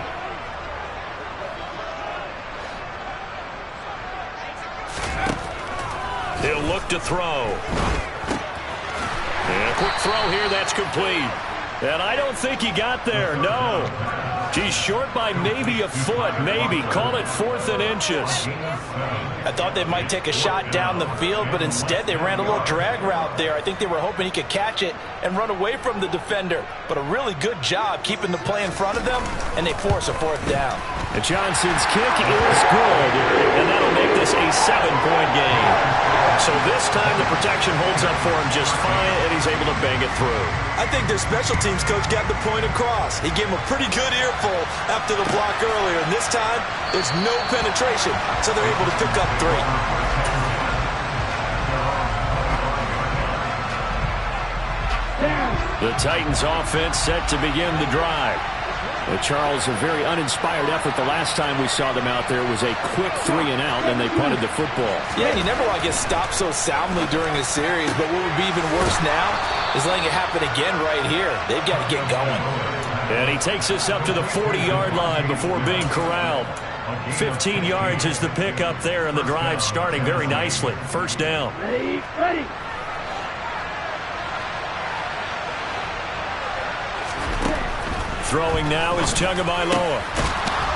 He'll look to throw. And a quick throw here. That's complete. And I don't think he got there. No. He's short by maybe a foot. Maybe. Call it 4th and inches. I thought they might take a shot down the field, but instead they ran a little drag route there. I think they were hoping he could catch it and run away from the defender. But a really good job keeping the play in front of them, and they force a 4th down. And Johnson's kick is good, and that'll make this a 7-point game. So this time the protection holds up for him just fine, and he's able to bang it through. I think their special teams coach got the point across. He gave him a pretty good earful after the block earlier, and this time there's no penetration, so they're able to pick up 3. The Titans offense set to begin the drive. Charles, a very uninspired effort the last time we saw them out there. Was a quick 3 and out, and they punted the football. Yeah, and you never want to get stopped so soundly during a series, but what would be even worse now is letting it happen again right here. They've got to get going. And he takes us up to the 40-yard line before being corralled. 15 yards is the pickup there, and the drive starting very nicely. First down. Ready. Throwing now is Tagovailoa.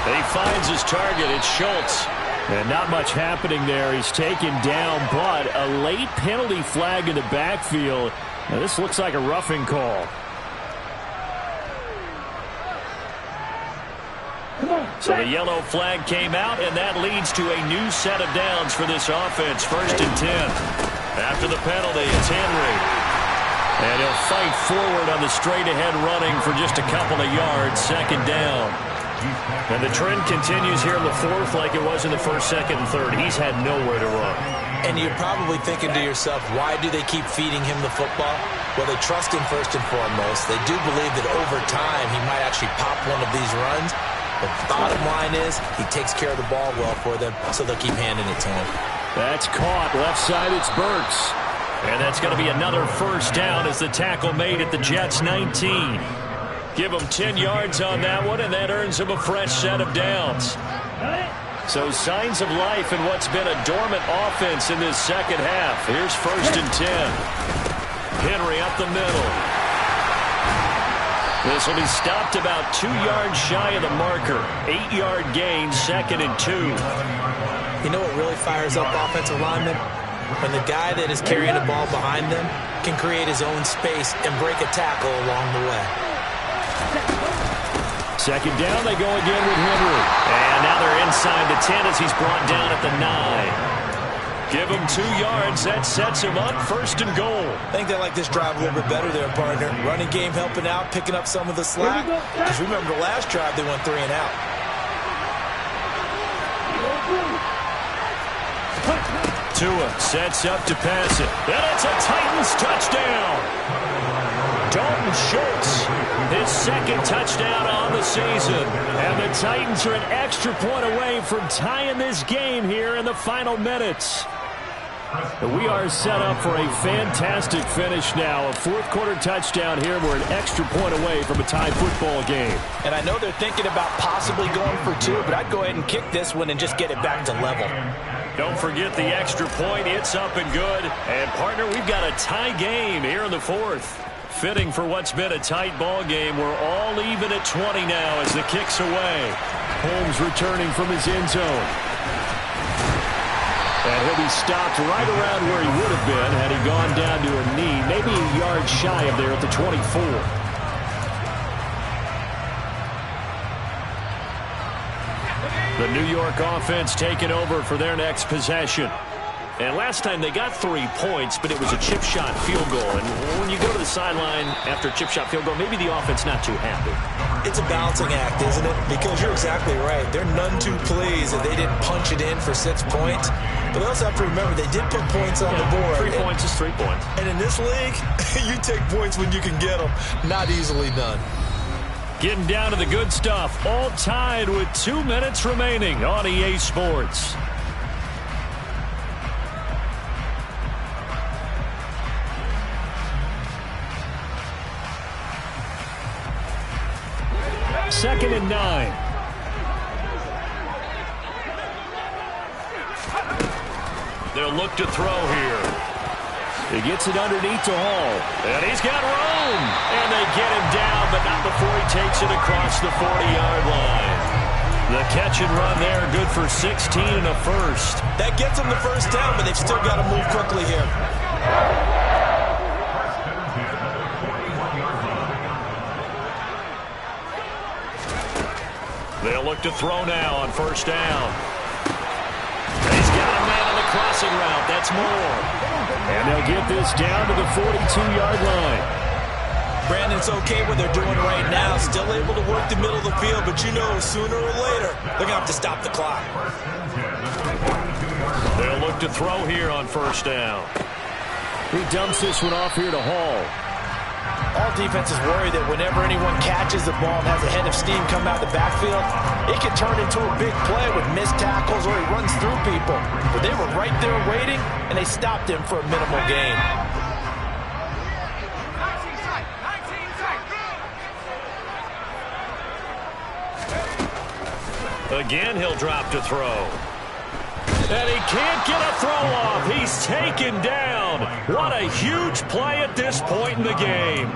He finds his target. It's Schultz. And not much happening there. He's taken down, but a late penalty flag in the backfield. Now, this looks like a roughing call. So the yellow flag came out, and that leads to a new set of downs for this offense. 1st and 10. After the penalty, it's Henry. And he'll fight forward on the straight-ahead running for just a couple of yards. 2nd down. And the trend continues here in the 4th like it was in the 1st, 2nd, and 3rd. He's had nowhere to run. And you're probably thinking to yourself, why do they keep feeding him the football? Well, they trust him first and foremost. They do believe that over time he might actually pop one of these runs. But the bottom line is he takes care of the ball well for them, so they'll keep handing it to him. That's caught. Left side, it's Burks. And that's going to be another 1st down as the tackle made at the Jets' 19. Give him 10 yards on that one, and that earns him a fresh set of downs. So signs of life in what's been a dormant offense in this 2nd half. Here's 1st and 10. Henry up the middle. This will be stopped about 2 yards shy of the marker. 8-yard gain, 2nd and 2. You know what really fires up offensive linemen? When the guy that is carrying the ball behind them can create his own space and break a tackle along the way. 2nd down, they go again with Henry. And now they're inside the 10 as he's brought down at the 9. Give him 2 yards. That sets him up 1st and goal. I think they like this drive a little bit better there, partner. Running game helping out, picking up some of the slack. Because remember the last drive, they went 3 and out. Tua sets up to pass it. And it's a Titans touchdown. Dalton Schultz, his 2nd touchdown on the season. And the Titans are an extra point away from tying this game here in the final minutes. We are set up for a fantastic finish now. A 4th quarter touchdown here. We're an extra point away from a tie football game. And I know they're thinking about possibly going for 2, but I'd go ahead and kick this one and just get it back to level. Don't forget the extra point. It's up and good. And, partner, we've got a tie game here in the 4th. Fitting for what's been a tight ball game. We're all even at 20 now as the kick's away. Holmes returning from his end zone. And he'll be stopped right around where he would have been had he gone down to a knee, maybe a yard shy of there at the 24. The New York offense taking over for their next possession. And last time they got 3 points, but it was a chip shot field goal. And when you go to the sideline after a chip shot field goal, maybe the offense not too happy. It's a balancing act, isn't it? Because you're exactly right. They're none too pleased that they didn't punch it in for 6 points. But they also have to remember they did put points on the board. 3 points is 3 points. And in this league, you take points when you can get them. Not easily done. Getting down to the good stuff. All tied with 2 minutes remaining on EA Sports. Second and 9. They'll look to throw here. He gets it underneath to Hall. And he's got room. And they get him down, but not before he takes it across the 40-yard line. The catch and run there, good for 16 and a first. That gets them the 1st down, but they've still got to move quickly here. They'll look to throw now on 1st down. He's got a man on the crossing route. That's more. And they'll get this down to the 42-yard line. Brandon, it's okay what they're doing right now. Still able to work the middle of the field, but you know sooner or later they're going to have to stop the clock. They'll look to throw here on 1st down. He dumps this one off here to Hall. All defenses worry that whenever anyone catches the ball and has a head of steam come out of the backfield, it can turn into a big play with missed tackles or he runs through people. But they were right there waiting, and they stopped him for a minimal gain. Again, he'll drop to throw. And he can't get a throw off. He's taken down. What a huge play at this point in the game.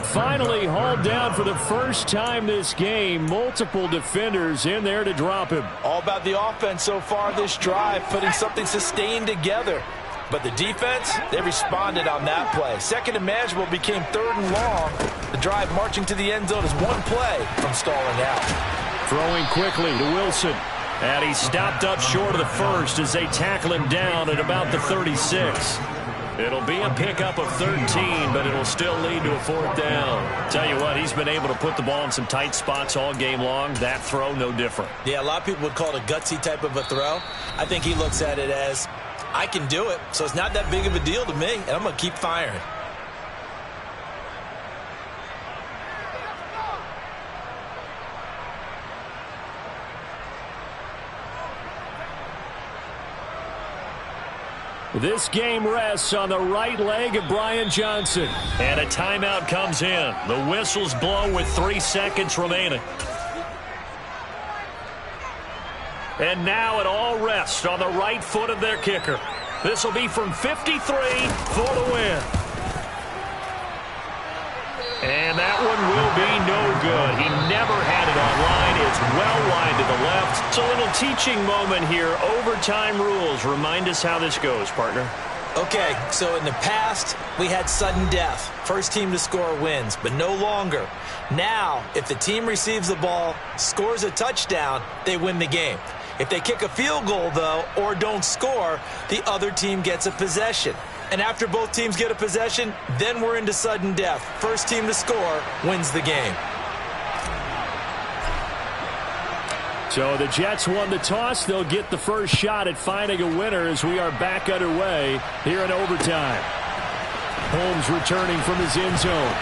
Finally hauled down for the first time this game. Multiple defenders in there to drop him. All about the offense so far this drive, putting something sustained together. But the defense, they responded on that play. 2nd and manageable became 3rd and long. The drive marching to the end zone is one play from stalling out. Throwing quickly to Wilson. And he stopped up short of the first as they tackle him down at about the 36. It'll be a pickup of 13, but it'll still lead to a 4th down. Tell you what, he's been able to put the ball in some tight spots all game long. That throw, no different. Yeah, a lot of people would call it a gutsy type of a throw. I think he looks at it as, I can do it, so it's not that big of a deal to me, and I'm going to keep firing. This game rests on the right leg of Brian Johnson. And a timeout comes in. The whistles blow with 3 seconds remaining. And now it all rests on the right foot of their kicker. This will be from 53 for the win. And that one will be no good. He never had it online. It's well wide to the left. It's a little teaching moment here. Overtime rules. Remind us how this goes, partner. Okay, so in the past, we had sudden death. First team to score wins, but no longer. Now, if the team receives the ball, scores a touchdown, they win the game. If they kick a field goal, though, or don't score, the other team gets a possession. And after both teams get a possession, then we're into sudden death. First team to score wins the game. So the Jets won the toss. They'll get the first shot at finding a winner as we are back underway here in overtime. Holmes returning from his end zone.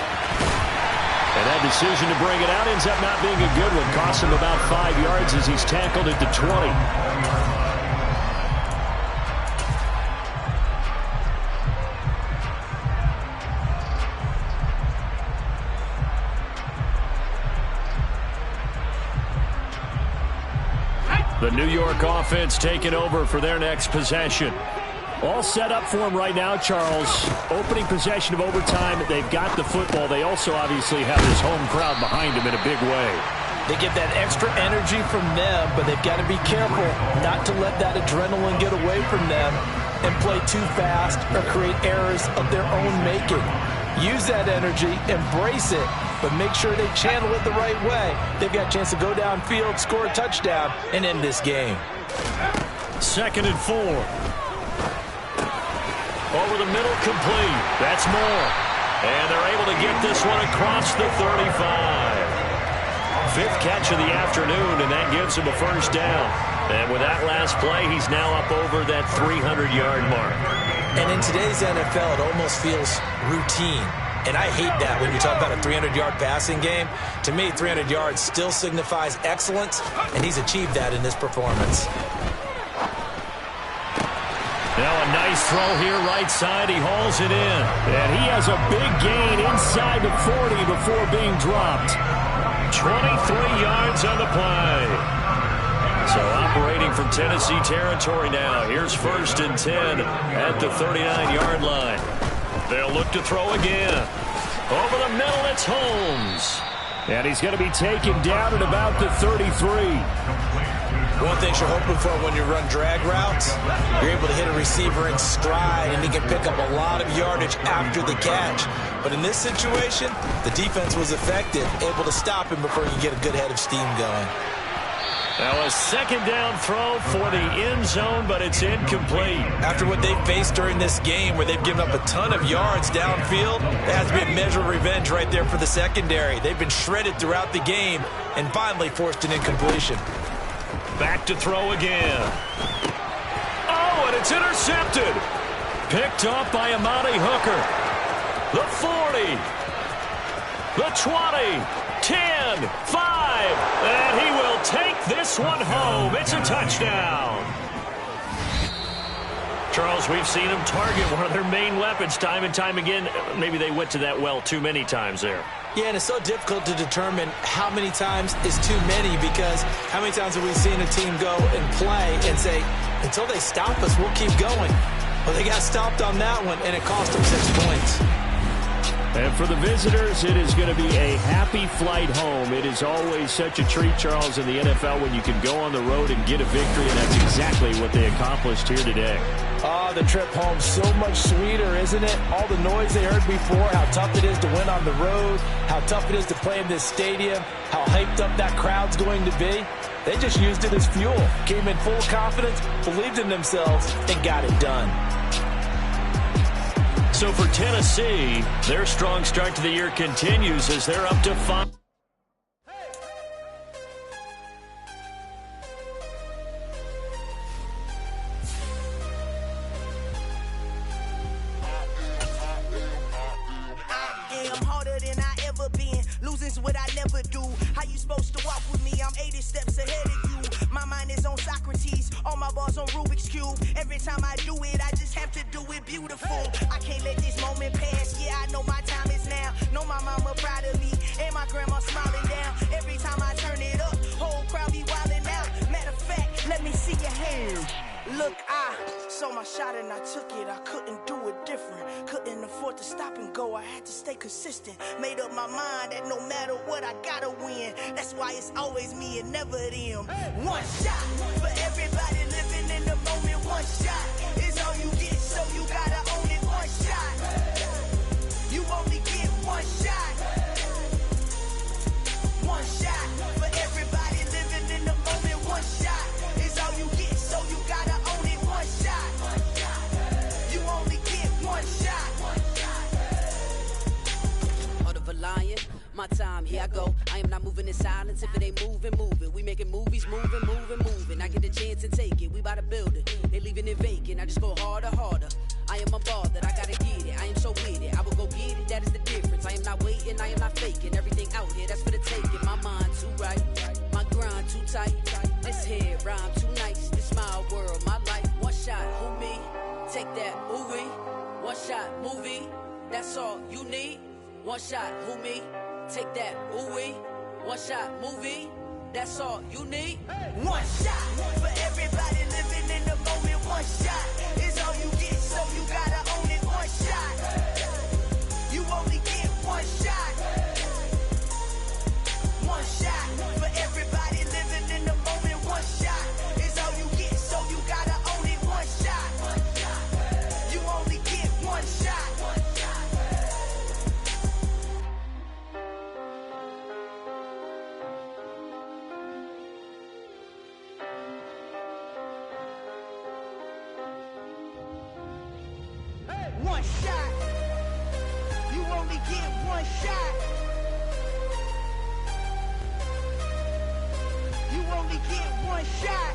And that decision to bring it out ends up not being a good one. Costs him about 5 yards as he's tackled at the 20. The New York offense taking over for their next possession. All set up for them right now, Charles. Opening possession of overtime. They've got the football. They also obviously have this home crowd behind them in a big way. They get that extra energy from them, but they've got to be careful not to let that adrenaline get away from them and play too fast or create errors of their own making. Use that energy, embrace it, but make sure they channel it the right way. They've got a chance to go downfield, score a touchdown, and end this game. 2nd and 4. Over the middle, complete. That's more. And they're able to get this one across the 35. 5th catch of the afternoon, and that gives him a first down. And with that last play, he's now up over that 300-yard mark. And in today's NFL, it almost feels routine. And I hate that when you talk about a 300-yard passing game. To me, 300 yards still signifies excellence, and he's achieved that in this performance. Now a nice throw here right side. He hauls it in. And he has a big gain inside the 40 before being dropped. 23 yards on the play. So operating from Tennessee territory now. Here's 1st and 10 at the 39-yard line. They'll look to throw again. Over the middle, it's Holmes. And he's going to be taken down at about the 33. One thing you're hoping for when you run drag routes, you're able to hit a receiver in stride, and he can pick up a lot of yardage after the catch. But in this situation, the defense was effective, able to stop him before you get a good head of steam going. Now a 2nd down throw for the end zone, but it's incomplete. After what they've faced during this game where they've given up a ton of yards downfield, there has to be a measure of revenge right there for the secondary. They've been shredded throughout the game and finally forced an incompletion. Back to throw again. Oh, and it's intercepted. Picked off by Amani Hooker. The 40. The 20. 10. 5. And he will take this one home. It's a touchdown. Charles, we've seen him target one of their main weapons time and time again. Maybe they went to that well too many times there. Yeah, and it's so difficult to determine how many times is too many, because how many times have we seen a team go and play and say, until they stop us, we'll keep going. Well, they got stopped on that one, and it cost them 6 points. And for the visitors, it is going to be a happy flight home. It is always such a treat, Charles, in the NFL when you can go on the road and get a victory, and that's exactly what they accomplished here today. Oh, the trip home so much sweeter, isn't it? All the noise they heard before, how tough it is to win on the road, how tough it is to play in this stadium, how hyped up that crowd's going to be. They just used it as fuel, came in full confidence, believed in themselves, and got it done. So for Tennessee, their strong start to the year continues as they're up to 5. Losing's what I never do. How you supposed to walk with me? I'm 80 steps ahead of you. My mind is on Socrates, all my balls on Rubik's Cube. Every time I do it, I just have to do it beautiful. I can't let this moment pass. Yeah, I know my time is now. Know my mama proud of me, and my grandma smiling down. Every time I turn it up, whole crowd be wildin' out. Matter of fact, let me see your hands. Look, I saw my shot and I took it. I couldn't do it different. Couldn't afford to stop and go. I had to stay consistent. Made up my mind that no matter what, I gotta win. That's why it's always me and never them. One shot for everybody living in the moment. One shot is all you get, so you gotta own it. One shot. You only get one shot. One shot for everybody living in the moment. One shot is all you get, so you gotta own it. One shot. You only get one shot. Heart of a lion, my time, here I go. I am not moving in silence. If it ain't moving, moving. We making movies, moving, moving, moving. I get the chance to take it. We bout to build it. They leaving it vacant. I just go harder, harder. I am a ball that I gotta get it. I am so with it. I will go get it. That is the difference. I am not waiting. I am not faking. Everything out here, that's for the taking. My mind too right. My grind too tight. This head rhyme too nice. This my world, my life. One shot, who me? Take that, ooh wee. One shot, movie. That's all you need. One shot, who me? Take that, ooh wee. One shot, movie. That's all you need. One shot for everybody living in the moment. One shot is all you get, so you gotta own it. One shot. You only get one shot. One shot for everybody living in the moment. One shot is all you get, so you gotta own it. One shot. You only get one shot. One shot. You only get one shot. You only get one shot.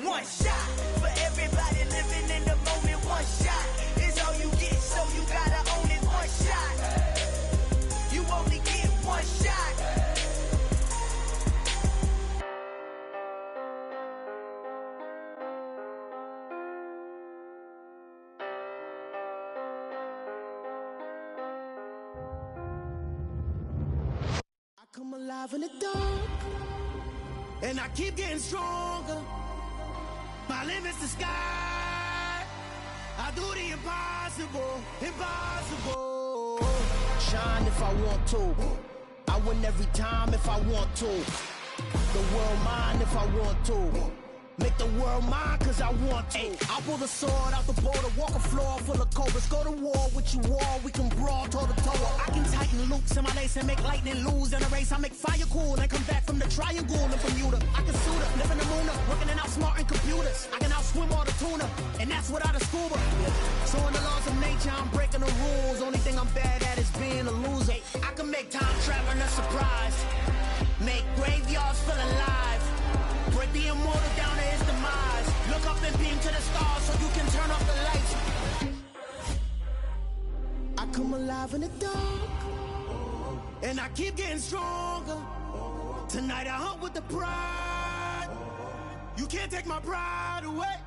One shot for everybody living in the moment. One shot is all you get, so you gotta own it. One shot. You only get one shot. Come alive in the dark, and I keep getting stronger. My limit's the sky. I do the impossible, impossible. Shine if I want to. I win every time if I want to. The world mine if I want to. Make the world mine cause I want to. I pull the sword out the border, walk a floor full of cobras. Go to war with you all, we can brawl toe to toe. I can tighten loops in my lace and make lightning lose in a race. I make fire cool and come back from the triangle in Bermuda. I can suit up, live in the moon up, working and outsmarting computers. I can outswim all the tuna, and that's without a scuba. So in the laws of nature, I'm breaking the rules. Only thing I'm bad at is being a loser. I can make time traveling a surprise. Make graveyards feel alive. Break the immortal down to his demise. Look up and beam to the stars so you can turn off the lights. I come alive in the dark, and I keep getting stronger. Tonight I hunt with the pride. You can't take my pride away.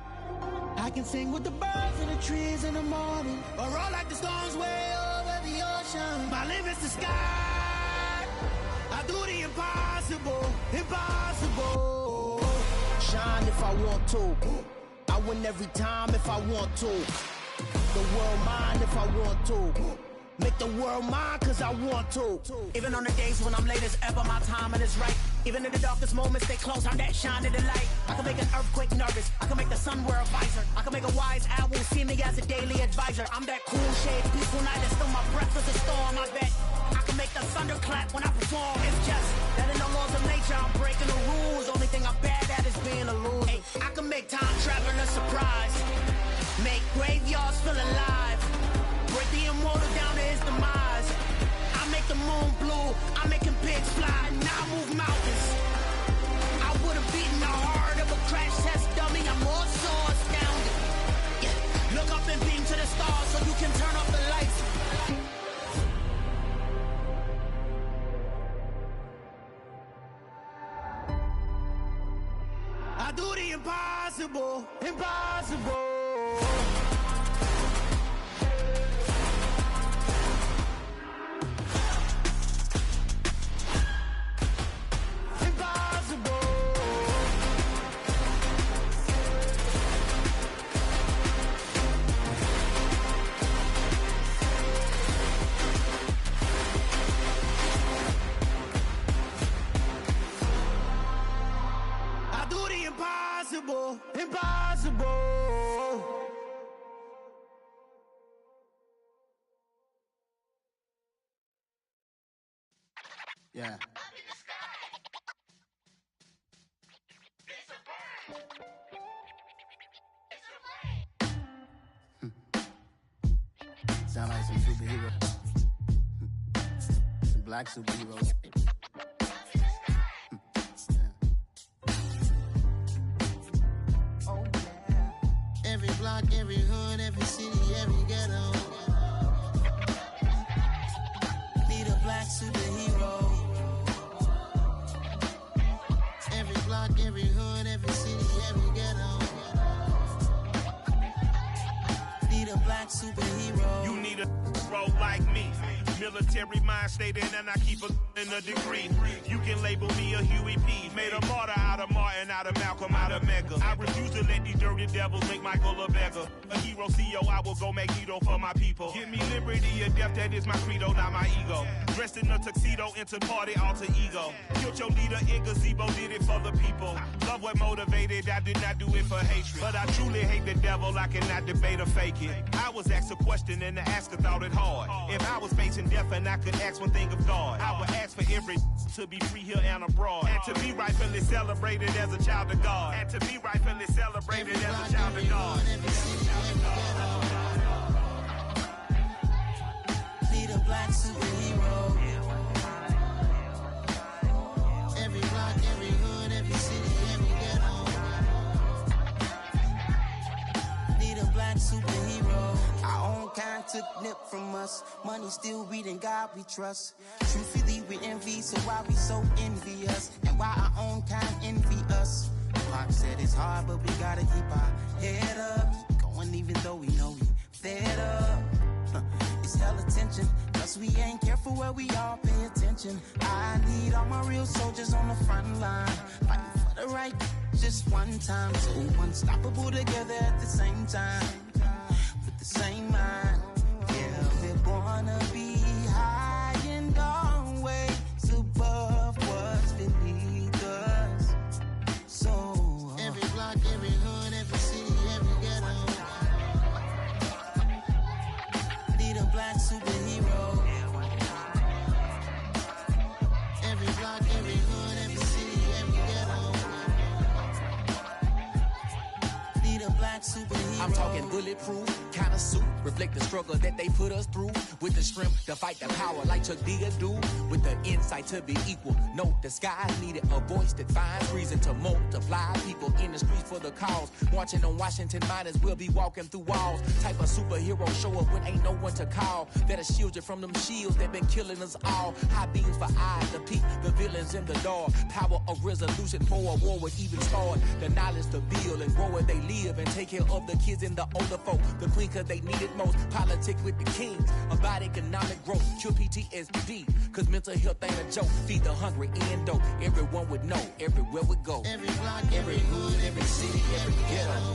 I can sing with the birds and the trees in the morning, or roll like the storms way over the ocean. My limit's the sky. I do the impossible, impossible. Shine if I want to. I win every time if I want to. The world mine if I want to. Make the world mine cause I want to. Even on the days when I'm late as ever, my timing is right. Even in the darkest moments, stay close, I'm that shining the light. I can make an earthquake nervous, I can make the sun wear a visor. I can make a wise owl see me as a daily advisor. I'm that cool shade, peaceful night, and still my breath is a storm, I bet. I can make the thunder clap when I perform. It's just that in the laws of nature, I'm breaking the rules. Only thing I'm bad at is being a loser. Hey, I can make time traveling a surprise. Make graveyards feel alive. Break the immortal down to his demise. I make the moon blue, I'm making pigs fly, now I move mountains. I would've beaten the heart of a crash test dummy, I'm more so astounded. Yeah. Look up and beam to the stars so you can turn off the lights. I do the impossible, impossible. Impossible. Yeah. Sound like some superheroes. Some black superheroes. Every block, every hood, every city, every ghetto. Need a black superhero. Every block, every hood, every city, every ghetto. Need a black superhero. You need a bro like me. Military mind stated, and I keep a degree. You can label me a Huey P. Made a martyr out of Martin, out of Malcolm, out of Mega. I refuse to let these dirty devils make Michael a beggar. A hero CEO, I will go Magneto for my people. Give me liberty or death, that is my credo, not my ego. Dressed in a tuxedo, into party alter ego. Killed your leader in gazebo, did it for the people. Love what motivated, I did not do it for hatred. But I truly hate the devil, I cannot debate or fake it. I was asked a question and the asker thought it hard. If I was facing death and I could ask one thing of God, I would ask for every to be free here and abroad, and to be rightfully celebrated as a child of God, and to be rightfully celebrated as a child of God. Need a black superhero. Every block, every hood, every city, every ghetto. Need a black superhero. Our own kind took nip from us. Money still reading God we trust. Truthfully we envy, so why we so envious? And why our own kind envy us? Pac said it's hard, but we gotta keep our head up. Keep going even though we know we fed up. It's hella tension, cause we ain't careful where we all pay attention. I need all my real soldiers on the front line, fighting for the right just one time. So unstoppable together at the same time, with the same mind. Yeah, we're born to be high and always above what's beneath us. So every block, every hood, every city, every ghetto. Need a black superhero. Every block, every hood, every city, every ghetto. Need a black superhero. I'm talking bulletproof kind of suit, reflect the struggle that they put us through, with the strength to fight the power like Chuck Digger do, with the insight to be equal. Note the skies needed a voice that finds reason to multiply. People in the streets for the cause, marching on Washington might as well be walking through walls. Type of superhero show up when ain't no one to call, that'll shield you from them shields that been killing us all. High beams for eyes to peek the villains in the dark. Power of resolution for a war would even start. The knowledge to build and grow where they live, and take care of the kids and the older folk. The queen cause they need it most. Politic with the kings about economic growth. Cure PTSD cause mental health ain't a joke. Feed the hungry and dope. Everyone would know everywhere we go. Every block, every hood, every city, every ghetto.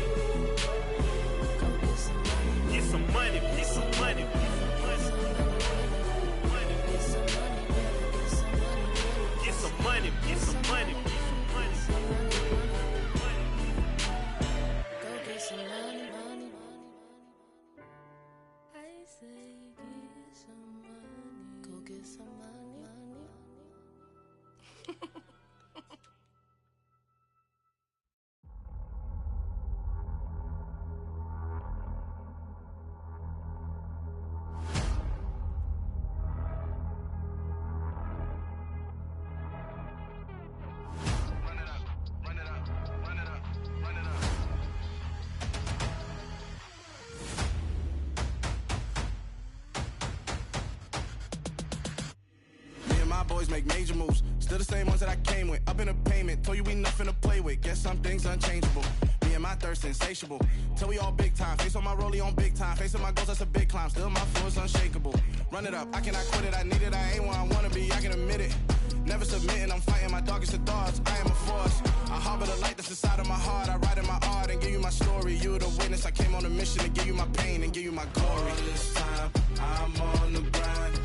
Boys make major moves, still the same ones that I came with. Up in a payment, told you we nothing to play with. Guess some things unchangeable. Me and my thirst insatiable. Till we all big time. Face on my rollie on big time. Face on my goals, that's a big climb. Still my flow is unshakable. Run it up, I cannot quit it. I need it, I ain't where I wanna be. I can admit it. Never submitting, I'm fighting my darkest of thoughts. I am a force. I harbor the light that's inside of my heart. I write in my art and give you my story. You the witness. I came on a mission to give you my pain and give you my glory. All this time, I'm on the grind.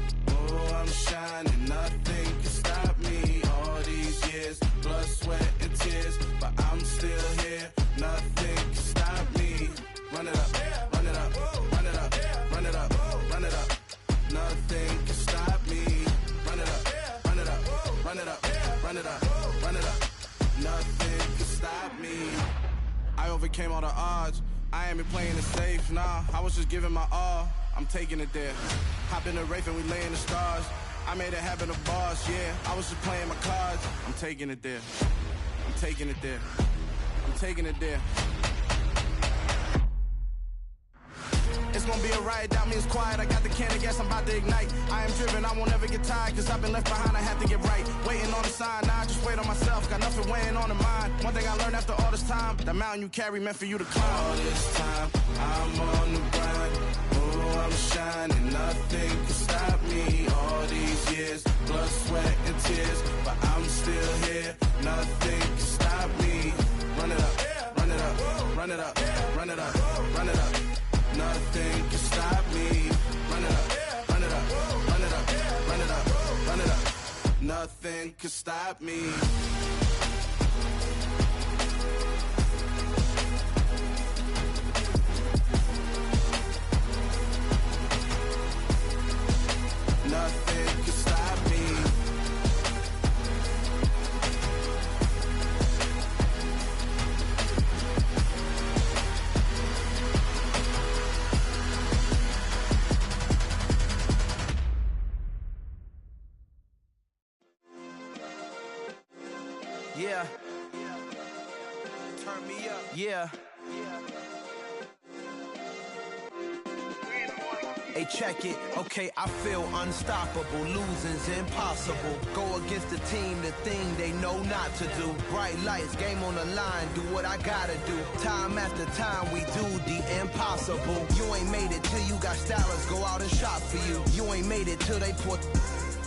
Oh, I'm shining, nothing can stop me. All these years, blood, sweat, and tears, but I'm still here. Nothing can stop me. Run it up, run it up, run it up, run it up, run it up. Nothing can stop me. Run it up, run it up, run it up, run it up, run it up. Nothing can stop me. I overcame all the odds. I ain't been playing it safe, nah. I was just giving my all. I'm taking it there. Hop in the Wraith and we lay in the stars. I made it happen to bars, yeah. I was just playing my cards. I'm taking it there. I'm taking it there. I'm taking it there. It's gonna be a riot, doubt me it's quiet. I got the can of gas, I'm about to ignite. I am driven, I won't ever get tired, cause I've been left behind, I have to get right. Waiting on the sign, now I just wait on myself. Got nothing weighing on the mind. One thing I learned after all this time, the mountain you carry meant for you to climb. All this time, I'm on the grind. Oh, I'm shining, nothing can stop me. All these years, blood, sweat, and tears, but I'm still here. Nothing can stop me. Run it up, run it up, run it up, run it up, run it up. Nothing can stop me. Run it up, run it up, run it up, run it up, run it up. Nothing can stop me. Nothing can stop me. Yeah. Turn me up. Yeah. Hey, check it. Okay, I feel unstoppable. Losing's impossible. Go against the team, the thing they know not to do. Bright lights, game on the line, do what I gotta do. Time after time, we do the impossible. You ain't made it till you got stylists go out and shop for you. You ain't made it till they put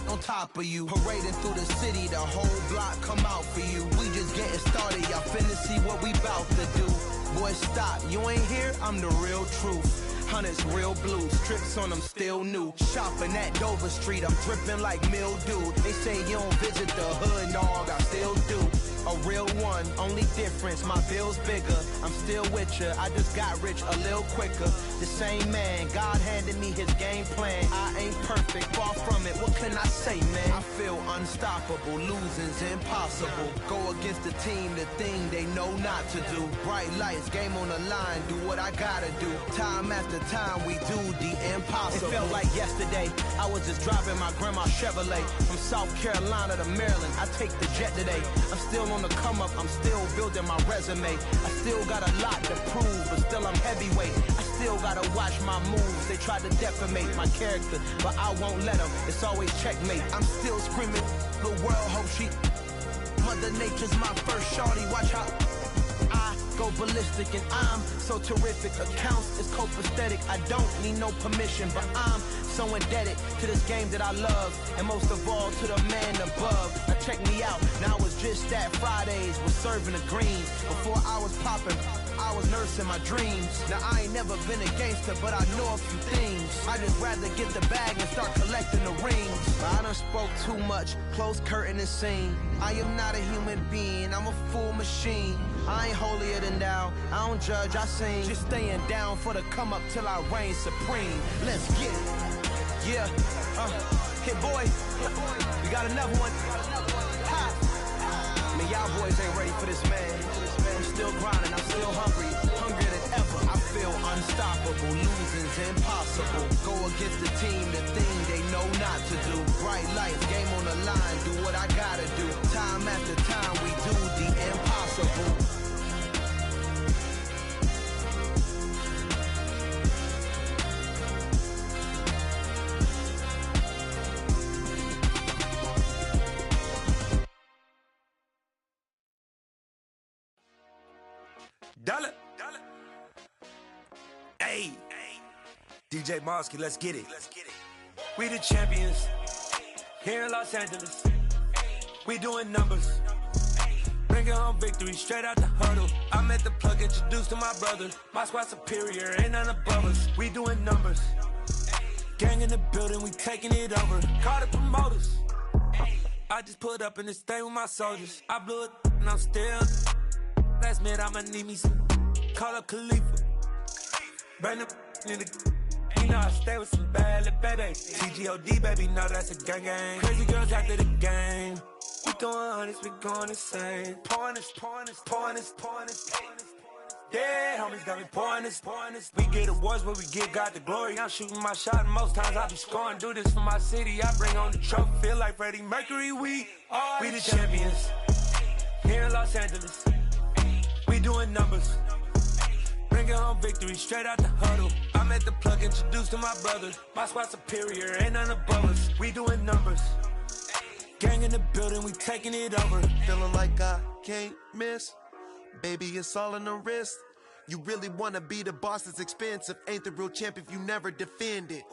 on top of you. Parading through the city, the whole block come out for you. We just getting started, y'all finna see what we bout to do. Boy, stop, you ain't here, I'm the real truth. Hunters, real blue, strips on them still new. Shopping at Dover Street, I'm dripping like mildew. They say you don't visit the hood, dog, I still do. A real one, only difference, my bill's bigger. I'm still with ya, I just got rich a little quicker. The same man, God handed me his game plan. I ain't perfect, far from it, what can I say, man? I feel unstoppable, losing's impossible. Go against the team, the thing they know not to do. Bright lights, game on the line, do what I gotta do. Time after time, we do the impossible. It felt like yesterday, I was just driving my grandma's Chevrolet. From South Carolina to Maryland, I take the jet today. I'm still on the come up, I'm still building my resume. I still got a lot to prove, but still I'm heavyweight. I still gotta watch my moves. They try to defamate my character, but I won't let them. It's always checkmate. I'm still screaming, the world hope she. Mother Nature's my first shorty, watch how I go ballistic and I'm so terrific. Accounts is copacetic, I don't need no permission, but I'm so indebted to this game that I love, and most of all to the man above. Now check me out, now it's just that Fridays was serving the greens. Before I was popping, I was nursing my dreams. Now I ain't never been a gangster, but I know a few things. I just rather get the bag and start collecting the rings. But I done spoke too much, close curtain and scene. I am not a human being, I'm a full machine. I ain't holier than thou, I don't judge, I sing. Just staying down for the come up till I reign supreme. Let's get it. Yeah, Hit boy, we got another one. Ha. Man, y'all boys ain't ready for this, man. I'm still grinding, I'm still hungry, hungrier than ever. I feel unstoppable, losing's impossible. Go against the team, the thing they know not to do. Bright lights, game on the line, do what I gotta do. Time after time, we do the impossible. Dollar. Hey. DJ Mosky, let's get it. We the champions here in Los Angeles. We doing numbers. Bringing home victory straight out the huddle. I met the plug, introduced to my brother. My squad superior, ain't none above us. We doing numbers. Gang in the building, we taking it over. Call the promoters. I just put up in this thing with my soldiers. I blew it and I'm still. Last minute I'ma need me some. Call up Khalifa. Bring the in the. You know I stay with some bad little baby. TGOD baby, know that's a gang gang. Crazy girls after the game. We doing hundreds, we going insane. Pouring this. Yeah, homies got me pouring this. We get awards, but we give God the glory. I'm shooting my shot, and most times I be scoring. Do this for my city, I bring on the trophy. Feel like Freddie Mercury, we the champions here in Los Angeles. We doing numbers. Bringing home victory straight out the huddle. I met the plug, introduced to my brother. My squad superior, ain't none above us. We doing numbers. Gang in the building, we taking it over. Feeling like I can't miss. Baby, it's all in the wrist. You really wanna be the boss, it's expensive. Ain't the real champ if you never defend it.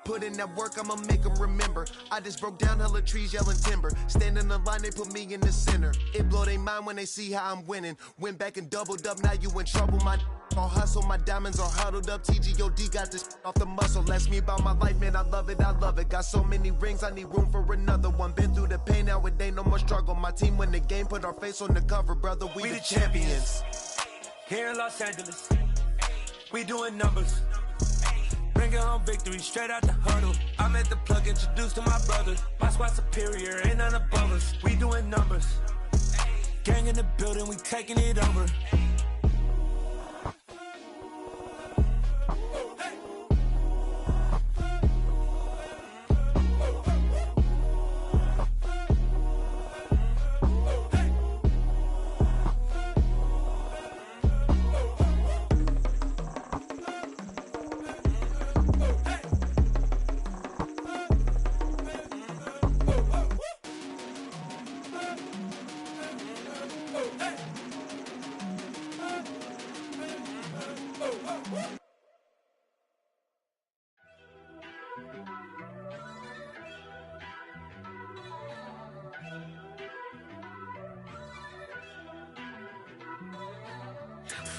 Put in that work, I'ma make them remember. I just broke down hella trees, yelling timber. Standing in the line, they put me in the center. It blow their mind when they see how I'm winning. Went back and doubled up, now you in trouble. My all hustle, my diamonds are huddled up. TGOD got this off the muscle. Ask me about my life, man, I love it. Got so many rings, I need room for another one. Been through the pain, now it ain't no more struggle. My team win the game, put our face on the cover, brother. We the champions. Here in Los Angeles, we doing numbers. Bringing home victory straight out the huddle. I met the plug, introduced to my brother. My squad superior, ain't none above us. We doing numbers. Gang in the building, we taking it over.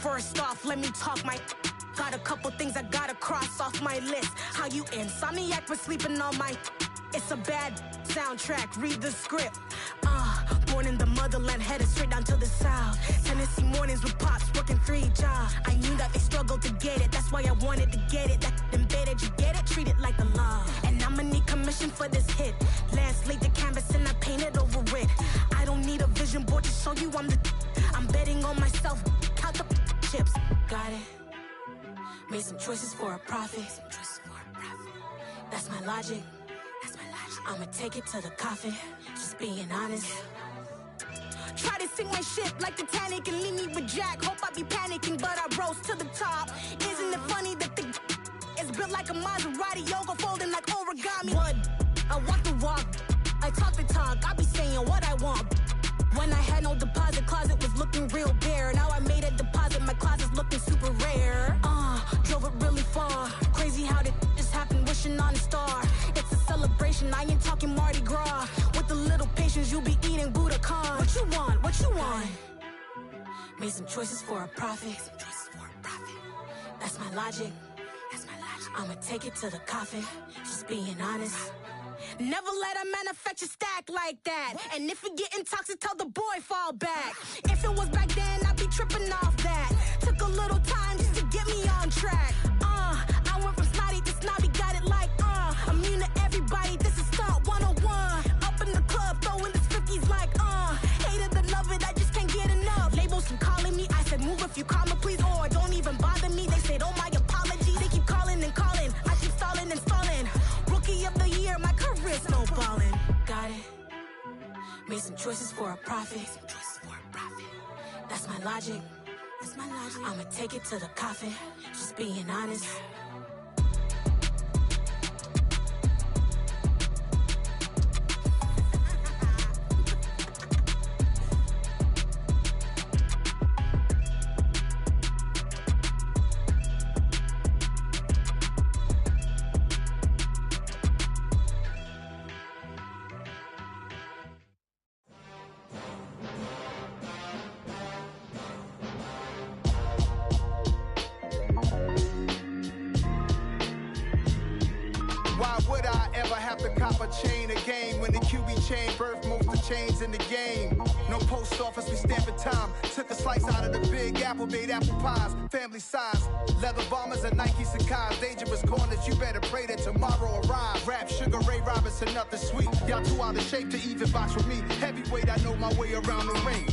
First off, let me talk my. Got a couple things I gotta cross off my list. How you insomniac for sleeping on my. It's a bad soundtrack, read the script. Born in the motherland, headed straight down to the south. Tennessee mornings with pops, working 3 jobs. I knew that they struggled to get it, that's why I wanted to get it. That embedded, you get it, treat it like a law. And I'ma need commission for this hit. Last laid the canvas and I painted over it. I don't need a vision board to show you I'm betting on myself, count the chips. Got it. Made some choices for a profit. That's my logic. I'ma take it to the coffin. Just being honest. Try to sink my ship like Titanic and leave me with Jack. Hope I be panicking, but I rose to the top. Isn't it funny that the is built like a Maserati, yoga folding like origami? What? I walk the walk, I talk the talk. I be saying what I want. When I had no deposit, closet was looking real bare. Now I made a deposit, my closet's looking super rare. Drove it really far. Crazy how did this happen, wishing on a star. It's a celebration, I ain't talking Mardi Gras. With a little patience, you'll be eating Budokan. What you want? What you want? Made some choices for a profit. That's my logic. I'ma take it to the coffin. Just being honest. Never let a manufacture stack like that. And if it getting toxic, tell the boy fall back. If it was back then, I'd be tripping off that. Took a little time just to get me on track. I went from snotty to snobby, got it like immune to every everybody, this is stunt 101. Up in the club, throwing the 50s like, hate it or love it, I just can't get enough. Labels keep calling me, I said move if you call me please, or don't even bother me. They said, oh my apologies, they keep calling and calling. I keep stalling and stalling. Rookie of the year, my career snowballing. Got it. Made some choices for a profit. That's my logic. I'ma take it to the coffin. Just being honest. Why would I ever have to cop a chain again when the QB chain birthed most of the chains in the game? No post office, we stamping time. Took a slice out of the big apple, made apple pies, family size. Leather bombers and Nike Sacai's. Dangerous corners, you better pray that tomorrow arrive. Rap, Sugar Ray Robinson, nothing sweet. Y'all too out of shape to even box with me. Heavyweight, I know my way around the ring.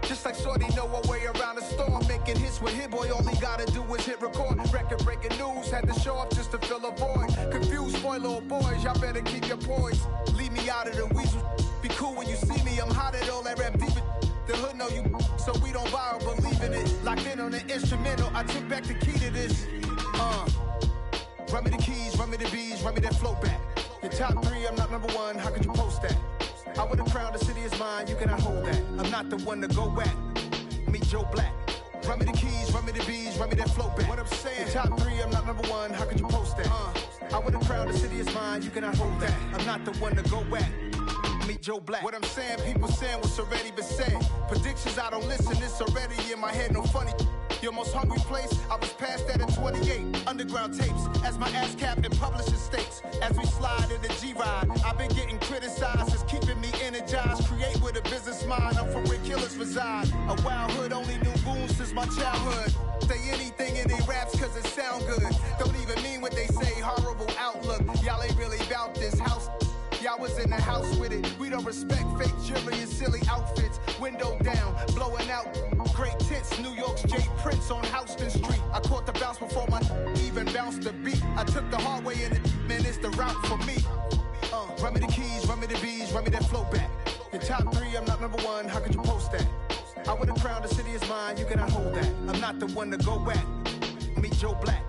Just like Shorty know her way around the storm. Making hits with Hit Boy, all he gotta do is hit record. Record breaking news, had to show up just to fill a void. Confused, spoil little boys, y'all better keep your poise. Leave me out of the weasel. Be cool when you see me, I'm hot at all that rap deep. The hood know you, so we don't borrow, believe in it. Locked in on the instrumental, I took back the key to this. Run me the keys, run me the bees, run me that flow back. Your top three, I'm not number one, how could you post that? I would've crowned the city is mine, you cannot hold that. I'm not the one to go back. Meet Joe Black. Run me the keys, run me the bees, run me that flow back. What I'm saying, your top three, I'm not number one, how could you post that? I would've crowned the city is mine, you cannot hold that. I'm not the one to go back. Meet Joe Black. What I'm saying, people saying what's already been said. Predictions, I don't listen, it's already in my head, no funny. Your most hungry place, I was past that at 28. Underground tapes, as my ass cap in publishing states. As we slide in the G-Ride, I've been getting criticized, it's keeping me energized. Create with a business mind, I'm from where killers reside. A wild hood, only knew goons since my childhood. Say anything in their raps cause it sound good. Don't even mean what they say, horrible outlook. Y'all ain't really about this house. Y'all was in the house with it. We don't respect fake jewelry and silly outfits. Window down, blowing out great tits. New York's Jay Prince on Houston Street. I caught the bounce before my even bounced the beat. I took the hard way in it, man, it's the route for me. Run me the keys, run me the bees, run me that flow back. Your top three, I'm not number one, how could you post that? I would've crowned the city is mine, you cannot hold that. I'm not the one to go back. Meet Joe Black.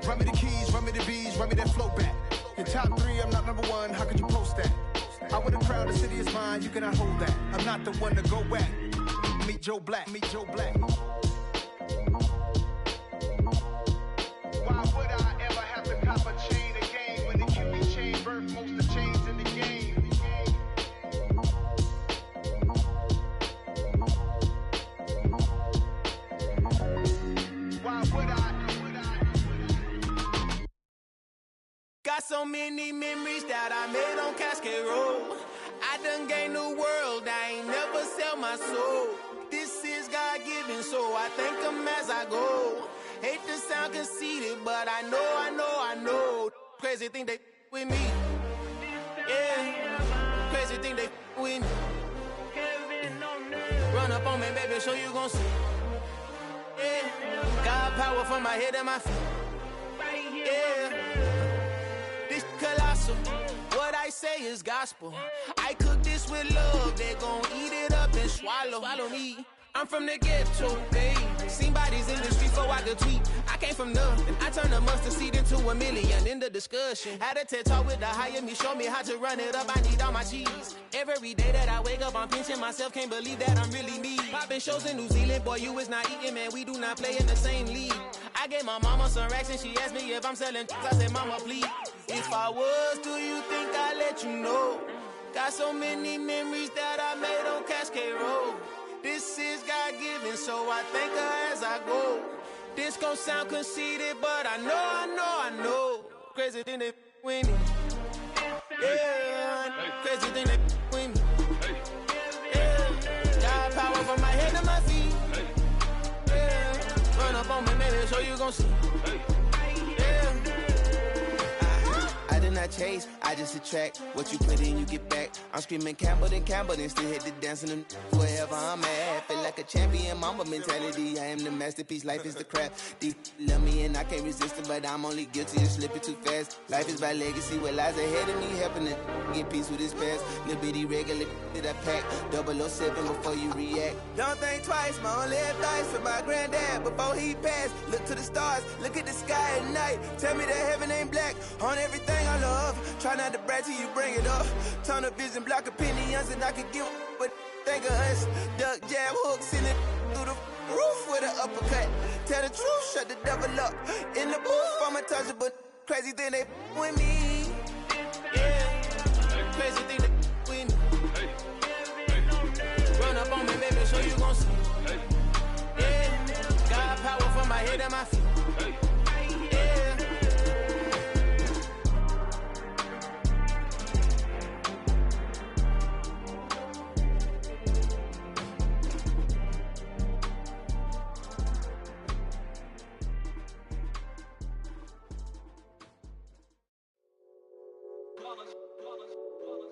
Run me the keys, run me the bees, run me that flow back. Your top three, I'm not number one, how could you post that? I would've crowned the city is mine, you cannot hold that. I'm not the one to go back. Meet Joe Black, meet Joe Black. Why would I ever have to cop a chain again when the QB chain birthed most of the chains in the game? Why would I? Got so many memories that I made on Cascade Road. I done gained the world, I ain't never sell my soul. This is God-given, so I thank him as I go. Hate to sound conceited, but I know. Crazy thing they with me. Yeah, crazy thing they with me. Run up on me, baby, show you gon' see. Yeah, God power from my head and my feet. Yeah. This colossal, what I say is gospel. I cook this with love, they gon' eat it up and swallow me. I'm from the ghetto, babe. Seen bodies in the streets so I could tweet. I came from nothing, I turned a mustard seed into a million. In the discussion, had a TED talk with the higher me, show me how to run it up, I need all my cheese. Every day that I wake up, I'm pinching myself, can't believe that I'm really me. Popping shows in New Zealand, boy, you is not eating, man, we do not play in the same league. I gave my mama some racks and she asked me if I'm selling. I said, mama, please. If I was, do you think I'd let you know? Got so many memories that I made on Cascade Road. This is God-given, so I thank her as I go. This gon' sound conceited, but I know. Crazy thing they with me. Yeah, crazy thing they with me. Yeah, God power from my head to my feet. Yeah, run up on me, maybe, so you gon' see. Yeah. I chase, I just attract. What you put in, you get back. I'm screaming Campbell, then still hit the dancing and wherever I'm at. Feel like a champion, mama mentality. I am the masterpiece, life is the crap. Deep love me and I can't resist it, but I'm only guilty of slipping too fast. Life is by legacy, what lies ahead of me, helping to get peace with his past. Little bitty regular that I pack, 007 before you react. Don't think twice, my only advice for my granddad before he passed. Look to the stars, look at the sky at night. Tell me that heaven ain't black on everything I love. Try not to brag till you bring it up. Tunnel vision, block opinions, and I can give but think of us. Duck, jab, hooks in it through the roof with an uppercut. Tell the truth, shut the devil up. In the booth, I'm untouchable. Crazy thing they with me. Yeah, crazy thing they with me. Run up on me, baby, so you gon' see. Yeah, got power from my head and my feet. Yeah.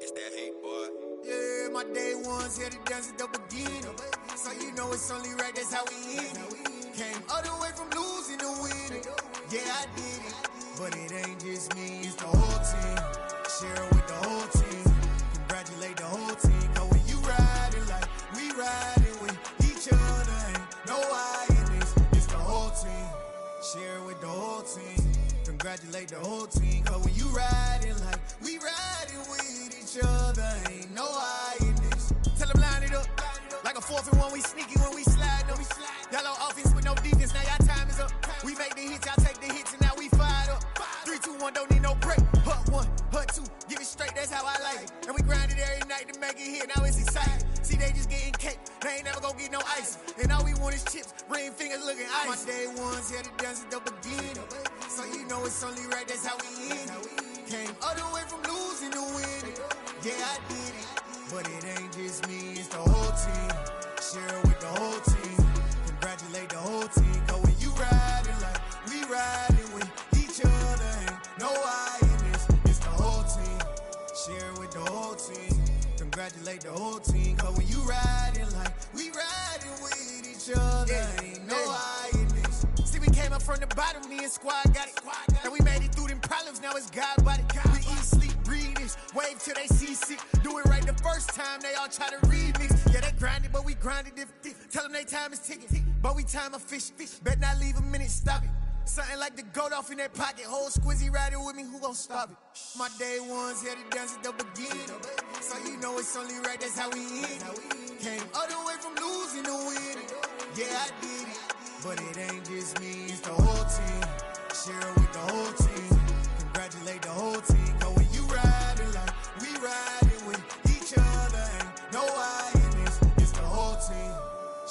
It's that hate, boy. Yeah, my day ones here to dance at the beginning. So you know it's only right, that's how we end it. Came all the way from losing to winning. Yeah, I did it. But it ain't just me, it's the whole team. Share it with the whole team. Congratulate the whole team. Cause when you riding like we riding with each other, ain't no I in this. It's the whole team. Share it with the whole team. Congratulate the whole team. Cause when you riding like we riding with each other, ain't no I in this. Tell them line it up. Like a 4th and 1, we sneaky when we slide them. Y'all on offense with no defense, now y'all time is up. We make the hits, y'all take the hits, and now we fired up. 3, 2, 1, don't need no break. Hut 1, hut 2, give it straight, that's how I like it. And we grind it every night to make it hit, now it's exciting. See, they just getting cake, they ain't never gonna get no ice. And all we want is chips, ring fingers looking ice. My day ones here to dance at the beginning. So you know it's only right, that's how we end it. Came all the way from losing to winning. Yeah, I did it. But it ain't just me, it's the whole team. Share it with the whole team. Congratulate the whole team. Cause when you riding like we riding with each other, ain't no I in this. It's the whole team. Share it with the whole team. Congratulate the whole team. Cause when you riding like we riding with each other, ain't no I in this. See, we came up from the bottom, me and squad got it. And we made it through them problems, now it's God body. We eat, sleep, breathe this. Wave till they see sick. Do it right the first time, they all try to remix. Yeah, they grinded, but we grinded different. Tell them they time is ticking, but we time a fish. Bet not leave a minute, stop it. Something like the goat off in that pocket. Whole squizzy riding with me, who gon' stop it? My day ones here to dance at the beginning. So you know it's only right, that's how we end it. Came all the way from losing to winning. Yeah, I did it. But it ain't just me, it's the whole team. Share it with the whole team. Congratulate the whole team. Cause when you riding like we riding with each other, ain't no I in this. It's the whole team.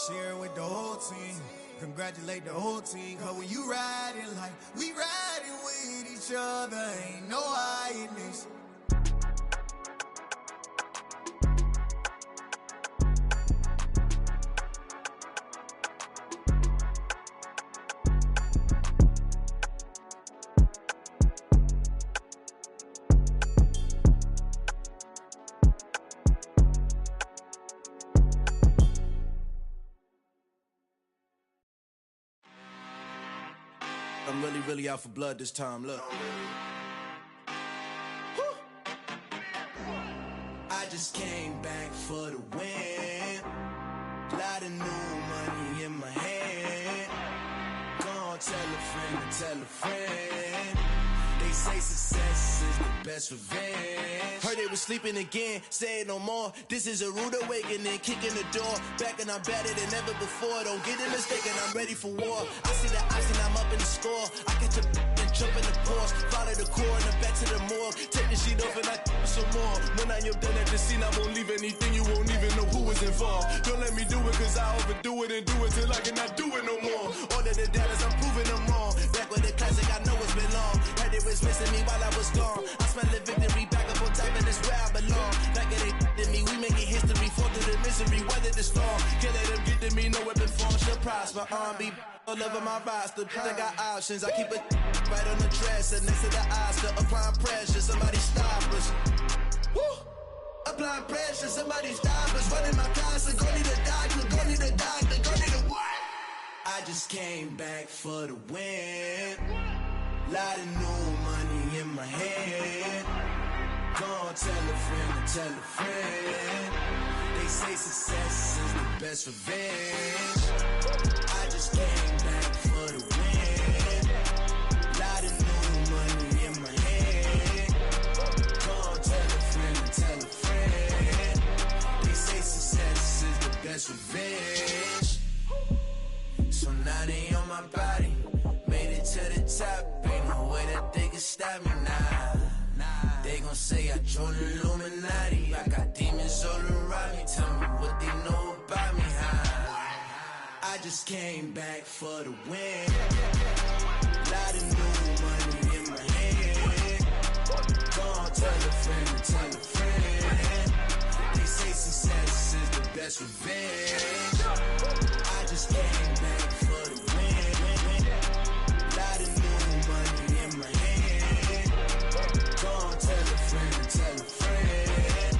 Share it with the whole team. Congratulate the whole team. Cause when you riding like we riding with each other, ain't no I in this. I'm really out for blood this time, look. I just came back for the win. Lot of new money in my hand. Gonna tell a friend to tell a friend. They say success is the best revenge. Heard they was sleeping again, say it no more. This is a rude awakening, kicking the door. Back and I'm better than ever before. Don't get it mistaken, I'm ready for war. I see the ice and I'm up in the score. I catch a and jump in the course. Follow the core and I'm back to the morgue. Take the sheet off and I some more. When I am done at the scene, I won't leave anything. You won't even know who was involved. Don't let me do it cause I overdo it and do it till I cannot do it no more. All of the doubters, I'm proving them wrong. Back with the classic, I know it's been long. Heard it was missing me while I was gone. I smell the victory, back up on top and it's where I belong. Like it ain't to me, we making history, fall through the misery, weather the storm. Can't let them get to me, no weapon form. Shall prosper. R&B all over my roster. I got options. I keep it right on the dresser next to the Oscar. Applying pressure, somebody stop us. Woo! Applying pressure, somebody stop us. Running my closet, go need a doctor, go need a doctor, go need a what? I just came back for the win. Lot of new money in my hand. Gonna tell a friend to tell a friend. They say success is the best revenge. I just came back for the win. Lot of new money in my hand. Gonna tell a friend to tell a friend. They say success is the best revenge. So now they on my body. Made it to the top. Ain't no way that they can stop me now. They gon' say I joined the Illuminati. I got demons all around me. Tell me what they know about me, huh? I just came back for the win. Lot of new money in my hand. Gonna tell a friend to tell a friend. They say success is the best revenge. I just came back for the win. Lot of new money in my hand. Gonna tell a friend to tell a friend.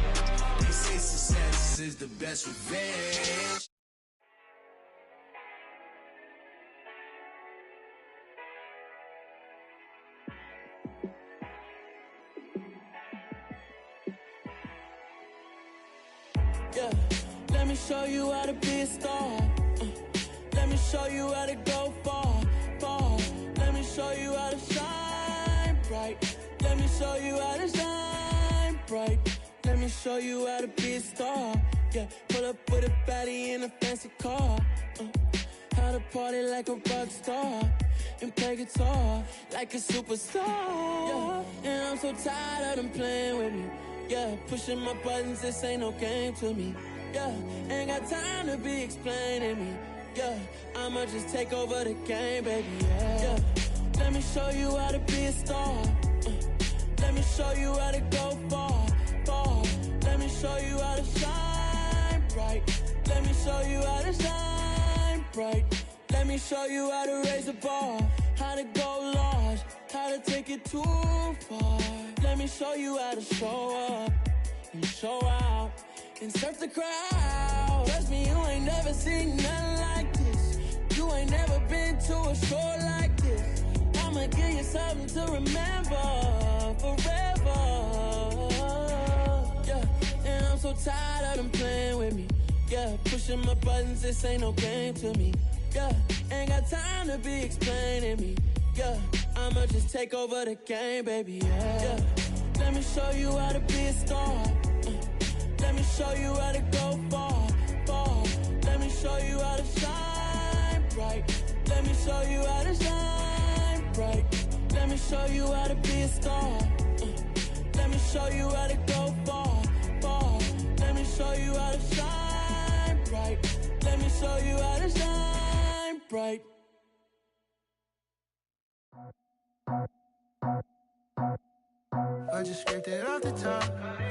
They say success is the best revenge. Yeah, let me show you how to be a star. Let me show you how to go far, far. Let me show you how to shine bright. Let me show you how to shine bright. Let me show you how to be a star. Yeah, pull up with a baddie in a fancy car. How to party like a rock star and play guitar like a superstar. Yeah, and I'm so tired of them playing with me. Yeah, pushing my buttons, this ain't no game to me. Yeah, ain't got time to be explaining me. Yeah, I'ma just take over the game, baby. Yeah, let me show you how to be a star. Let me show you how to go far, far. Let me show you how to shine bright. Let me show you how to shine bright. Let me show you how to raise the bar, how to go large, how to take it too far. Let me show you how to show up and show out and surf the crowd. Trust me, you ain't never seen nothing like this. You ain't never been to a show like this. I'ma give you something to remember forever. Yeah, and I'm so tired of them playing with me. Yeah, pushing my buttons, this ain't no game to me. Yeah, ain't got time to be explaining me. Yeah, I'ma just take over the game, baby. Yeah, let me show you how to be a star. Let me show you how to go far, far. Let me show you how to shine bright. Let me show you how to shine bright. Let me show you how to be a star. Let me show you how to go far, far. Let me show you how to shine bright. Let me show you how to shine bright. I just scraped it off the top,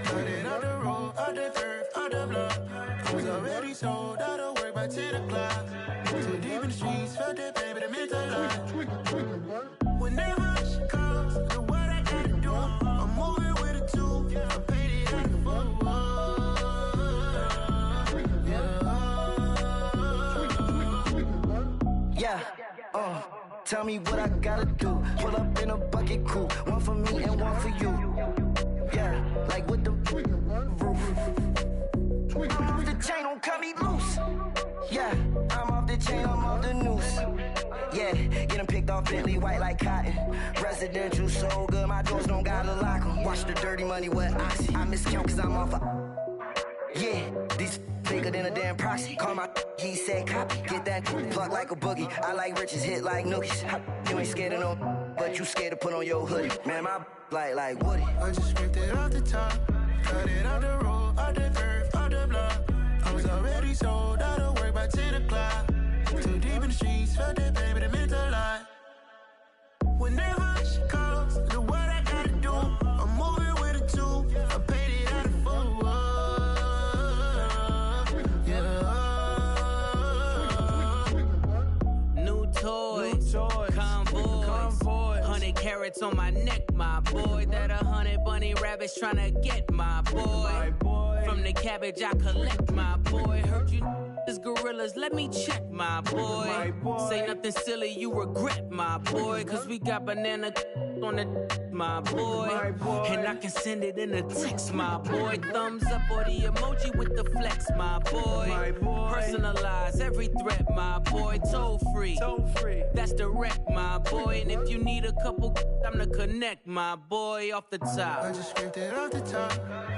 got it out the road, out the turf, out the block. I was already sold, out of work by 10 o'clock. Too deep in the streets, felt that pain, but it meant a lot. Whenever she calls, do what I gotta do. I'm moving with a two, I'm painted like a fool. Yeah, tell me what I gotta do. Pull up in a bucket crew, one for me and one for you. Yeah, like with the roof. I'm off the chain, don't cut me loose. Yeah, I'm off the chain, I'm off the noose. Yeah, getting picked off Bentley white like cotton. Residential so good, my doors don't gotta lock 'em. Watch the dirty money with oxy. I miscount cause I'm off a... Yeah, these bigger than a damn proxy. Call my he said copy. Get that plug like a boogie. I like riches, hit like nookies. You ain't scared of no, but you scared to put on your hoodie. Man, my like Woody. I just scraped it off the top, cut it out the road, out the turf, out the block. I was already sold, out of work by 10 o'clock. Too deep in the streets, felt that pain, but it meant a lot. Whenever she calls, do what I gotta do. I'm moving with a two, I'm painted out of fool. carrots on my neck, my boy. That 100 bunny rabbits tryna get, my boy. From the cabbage I collect, my boy. Heard you is gorillas, let me check, my boy. Say nothing silly, you regret, my boy. Cause we got banana on the my boy. And I can send it in a text, my boy. Thumbs up or the emoji with the flex, my boy. Personalize every threat, my boy. Toll free. That's direct, my boy. And if you need a couple, I'm the connect, my boy. Off the top. I just scraped it off the top.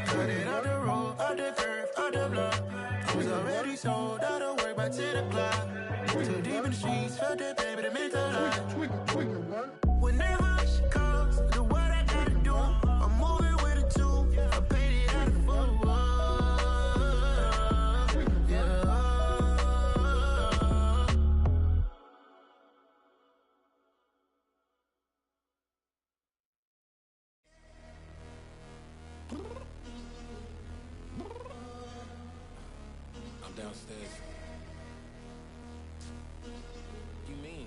Cut it on the road, on the curve, on the block. I was already sold, I don't work by 10 o'clock. Too deep in the streets, felt that baby, the mental lie. Whenever she calls, do what I gotta do. I'm moving with a two, I paid it out of full. Yeah. I'm downstairs. You mean?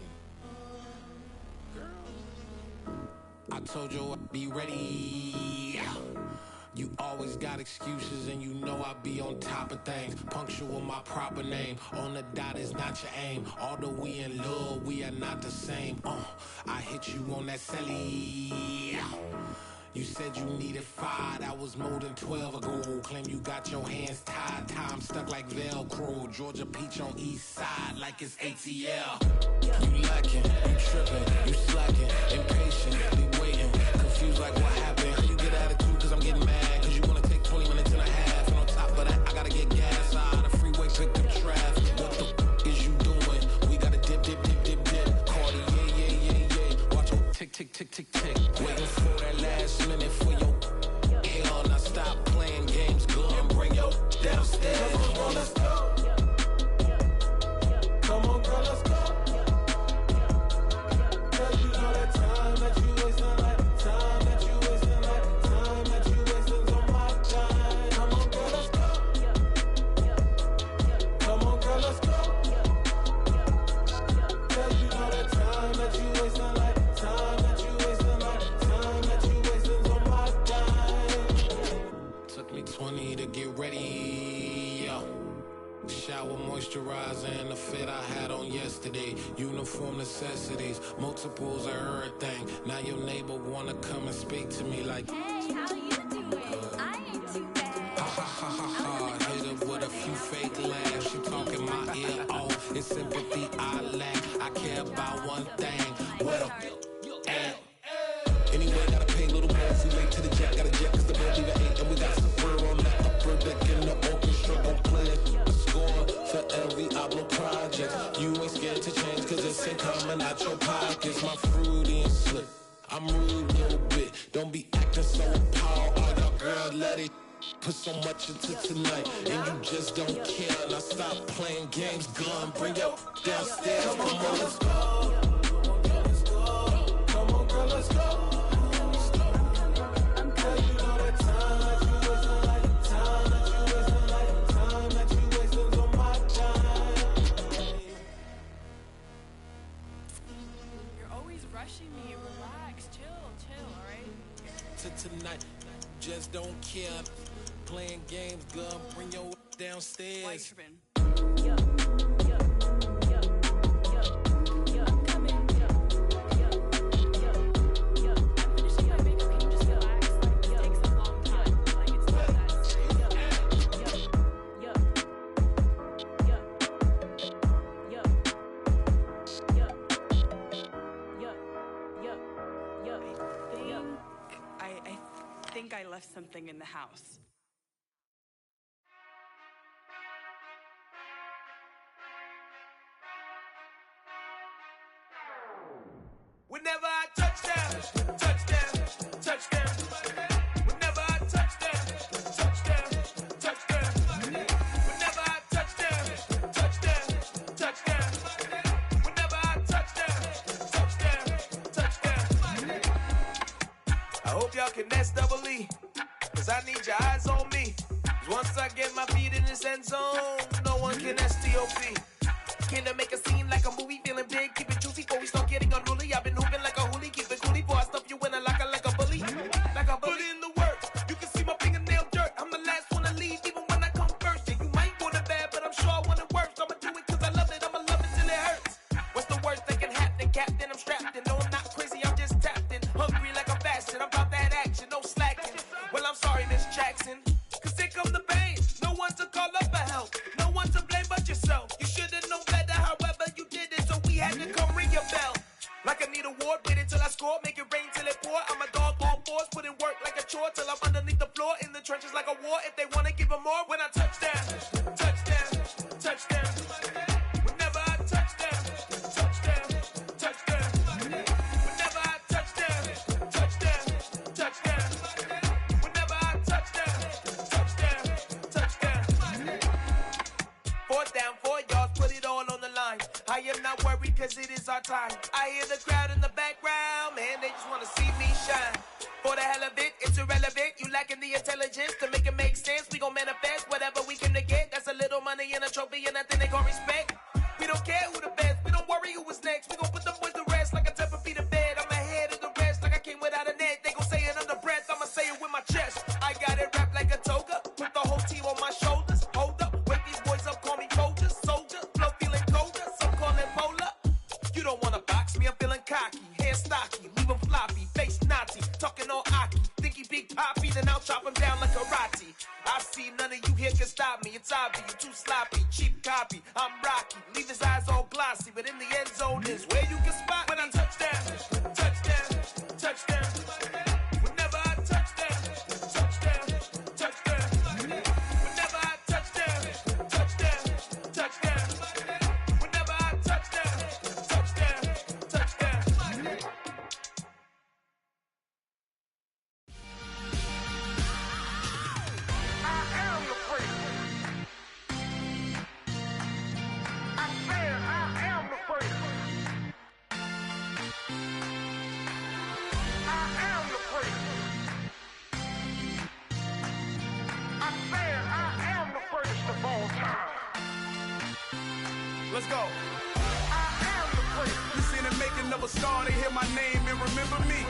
Girl, I told you I'd be ready. You always got excuses and you know I be on top of things. Punctual my proper name. On the dot is not your aim. Although we in love, we are not the same. I hit you on that celly. You said you needed 5, that was more than 12 ago. Claim you got your hands tied, time stuck like Velcro. Georgia Peach on east side like it's ATL. You lacking, you tripping, you slacking, impatient, be waiting, confused like what happened. How you get attitude cause I'm getting mad, cause you wanna take 20 minutes and a half. And on top of that, I gotta get gas out of the freeway, pick up traffic. What the is you doing? We gotta dip, dip, dip, dip, dip. Cardi, yeah. Watch your tick, tick, tick, tick, tick. Waiting for that last minute for your hell. Now stop playing games, go and bring your downstairs. Come on, let's go. Come on, girl, let's go. Cause you know that time that you wasting, like time that you wasting, like time that you wasting on my time. Come on, girl, let's go. Come on, girl, let's go. Cause you know that time that you wasting, like time that you wasting, like time that you wasting on my time. Took me 20 to get ready, yo. Shower, moisturizer, and the fit I had on yesterday. Uniform necessities, multiples of everything. Now your neighbor wanna come and speak to me like, hey, how you doing? I ain't too bad. Ha ha ha ha ha. Hit her with a few fake laughs. She talking my ear off. It's sympathy I lack. I care about one thing. What up? Anyway, gotta pay a little more if we late to the jet. Got a jet cause the band even 8. And we got some fur on that upper deck in the orchestra. Gon' play a score for every album project. You ain't scared to change cause it's ain't coming out your pockets. My fruity and slick. I'm rude a little bit. Don't be acting so appalled. Oh, y'all girl, let it put so much into tonight. And you just don't care. Now stop playing games. Gun, bring your downstairs. Come on, let's go. Come on, girl, let's go. Me, relax, chill, alright? Tonight, just don't care. Playing games, gun, bring your downstairs. I left something in the house. Whenever I touch down, whenever I touch down, whenever I touch down, whenever I touch down. I hope y'all can SWE, cause I need your eyes on me. Cause once I get my feet in this end zone, no one can STOP. Came to make a scene like a movie, feeling big, keep it juicy before we start getting unruly. I've been hooping like a hoolie, keep it coolie before I stuff you court, make it rain till it pour. I'm a dog on fours, put in work like a chore till I'm underneath the floor, in the trenches like a war. If they wanna give them more, when I touch down, touchdown, touchdown. Whenever I touch down, touchdown, touchdown. Whenever I touch down, touchdown, touchdown. Whenever I touch down, touchdown, touchdown. 4th down, 4 yards, put it all on the line. I am not worried cause it is our time. I hear the crowd in the background, man, they just wanna see me shine. For the hell of it, it's irrelevant. You lacking the intelligence to make it make sense. We gon' manifest whatever we came to get. That's a little money and a trophy and nothing they gon' respect. We don't care who the best, we don't worry who was next. We gon' put them boys to rest like a Tempur-Pedic to bed. I'm ahead of the rest like I came without a net. They gon' say it under breath, I'ma say it with my chest. I got it wrapped like a toga, put the whole team on my shoulders. Hold up, wake these boys up, call me Folger, soldier. Flow feeling colder, some call it polar. You don't wanna box me, I'm feeling cocky. Hair stocky, leave him floppy, face naughty. Talking all aki, think he big poppy, then I'll chop him down like karate. I see none of you here can stop me. It's obvious, you too sloppy, cheap copy. I'm Rocky, leave his eyes all glossy, but in the end zone is where you can spot when I touch down, touchdown, touchdown. Whenever I touch down, touchdown, touchdown. Whenever I touch down, touchdown, touchdown. Whenever I touch down, touchdown, touchdown. Let's go. You seen the making of a star, they hear my name and remember me.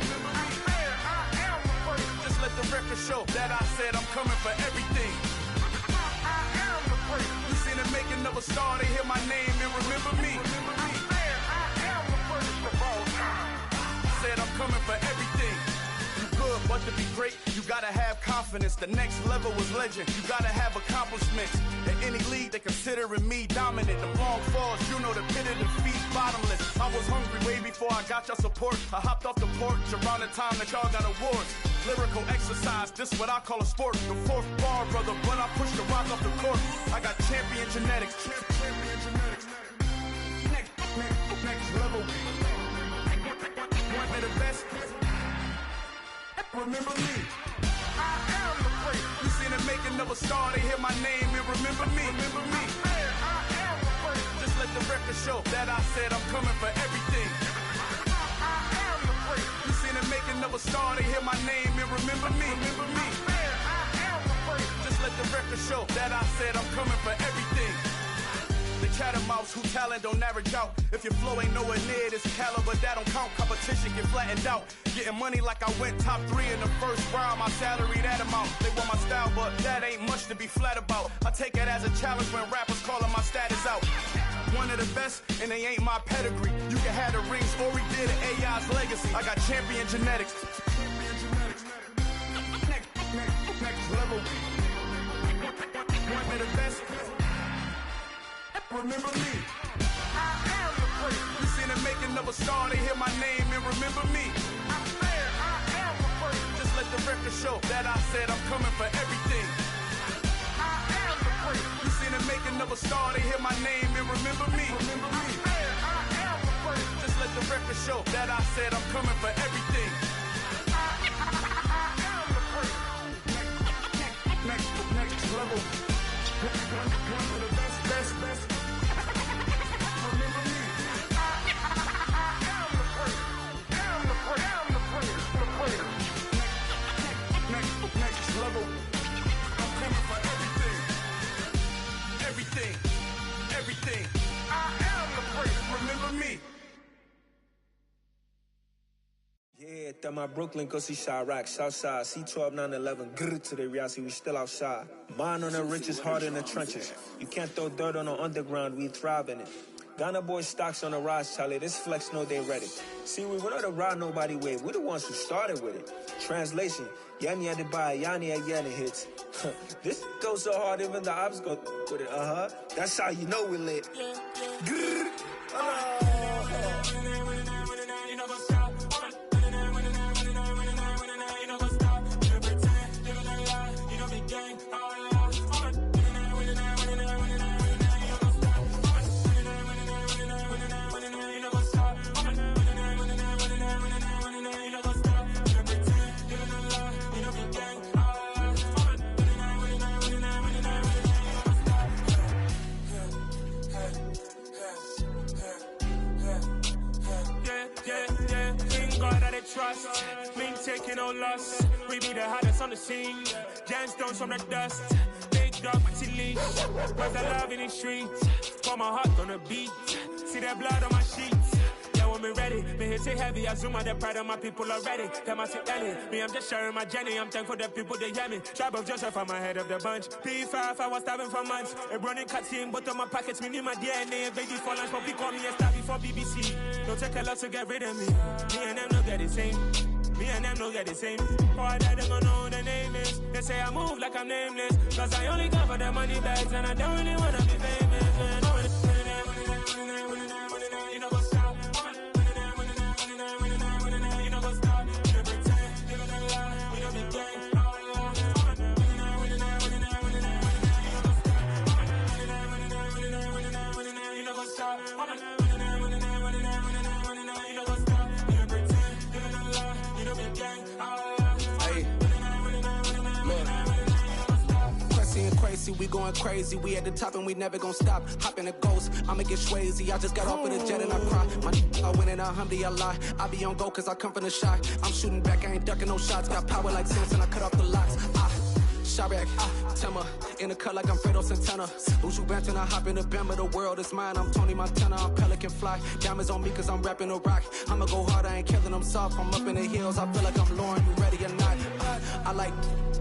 Just let the record show that I said I'm coming for everything. You seen the making of a star, they hear my name and remember me. Said I'm coming for everything. You good, but to be great, you gotta have confidence. The next level was legend. You gotta have accomplishments. In any league, they considering me dominant. The long falls, you know the pit of defeat, bottomless. I was hungry way before I got your support. I hopped off the porch around the time that y'all got awards. Lyrical exercise, this what I call a sport. The 4th bar, brother, when I push the rock off the court. I got champion genetics. Next level. One of the best. Remember me. I am the great. You seen the making of a star, they hear my name and remember me. Remember me. I am the great. Just let the record show that I said I'm coming for everything. I am the great. You seen the making of a star, they hear my name and remember me. Remember me. I am the great. Just let the record show that I said I'm coming for everything. The chattermouths who talent don't average out. If your flow ain't nowhere near this caliber, that don't count. Competition get flattened out. Getting money like I went top 3 in the first round. My salary that amount. They want my style, but that ain't much to be flat about. I take it as a challenge when rappers calling my status out. One of the best, and they ain't my pedigree. You can have the rings, or we did it, AI's legacy. I got champion genetics. Next level. One of the best. Remember me. I am the great. You seen the making of a star, they hear my name and remember me. I am the great. Just let the record show that I said I'm coming for everything. I am the great. You seen the making of a star, they hear my name and remember me. Remember me. I am the great. Just let the record show that I said I'm coming for everything. I am the great. Next level. One of the best. Next level. I'm coming for everything. Everything. I am the great. Remember me. Yeah, that my Brooklyn, go see Chirac, Southside, C12, 911, grr to the Riasi, we still outside. Mine on the richest, heart in the trenches. You can't throw dirt on the underground, we thrive in it. Ghana boys stocks on the rise, Charlie, this flex know they ready. See, we don't ride nobody wave, we're the ones who started with it. Translation, Yani had to buy, Yani had Yanni hits. This goes so hard, even the ops go with it, That's how you know we lit. Grr. the hottest on the scene. Gemstones from the dust. Big dog, pretty leash. Where's the love in the streets? Pour my heart on the beat. See that blood on my sheets. Yeah, when me ready, me hit it heavy. I zoom on the pride of my people already. Them I see Ellie. Me, I'm just sharing my journey. I'm thankful the people, they hear me. Tribe of Joseph, I'm ahead of the bunch. P5, I was starving for months. A running Kttn, but on my pockets, me need my DNA. Baby for lunch, but call me a star before BBC. Don't take a lot to get rid of me. Me and them no get the same. Me and them no get the same. For I die, they gon' know who the name is. They say I move like I'm nameless. Cause I only come for the money bags. And I don't really wanna be famous, man. You know what's up? You know what's up? You know pretend. You know the lie. You know the game. You know what's up? Crazy, we going crazy. We at the top and we never gonna stop. Hop in a ghost, I'ma get swayzy. I just got off of the jet and I cry. I win in a Humvee, I lie. I be on go cause I come from the shot. I'm shooting back, I ain't ducking no shots. Got power like Samson, I cut off the locks. Sharek, Timmer, in the cut like I'm Fredo Santana. Ushu Banton, I hop in the Bama, the world is mine. I'm Tony Montana, I'm Pelican Fly. Diamonds on me cause I'm rapping a rock. I'ma go hard, I ain't killing them soft. I'm up in the hills, I feel like I'm Lauren, you ready or not? I like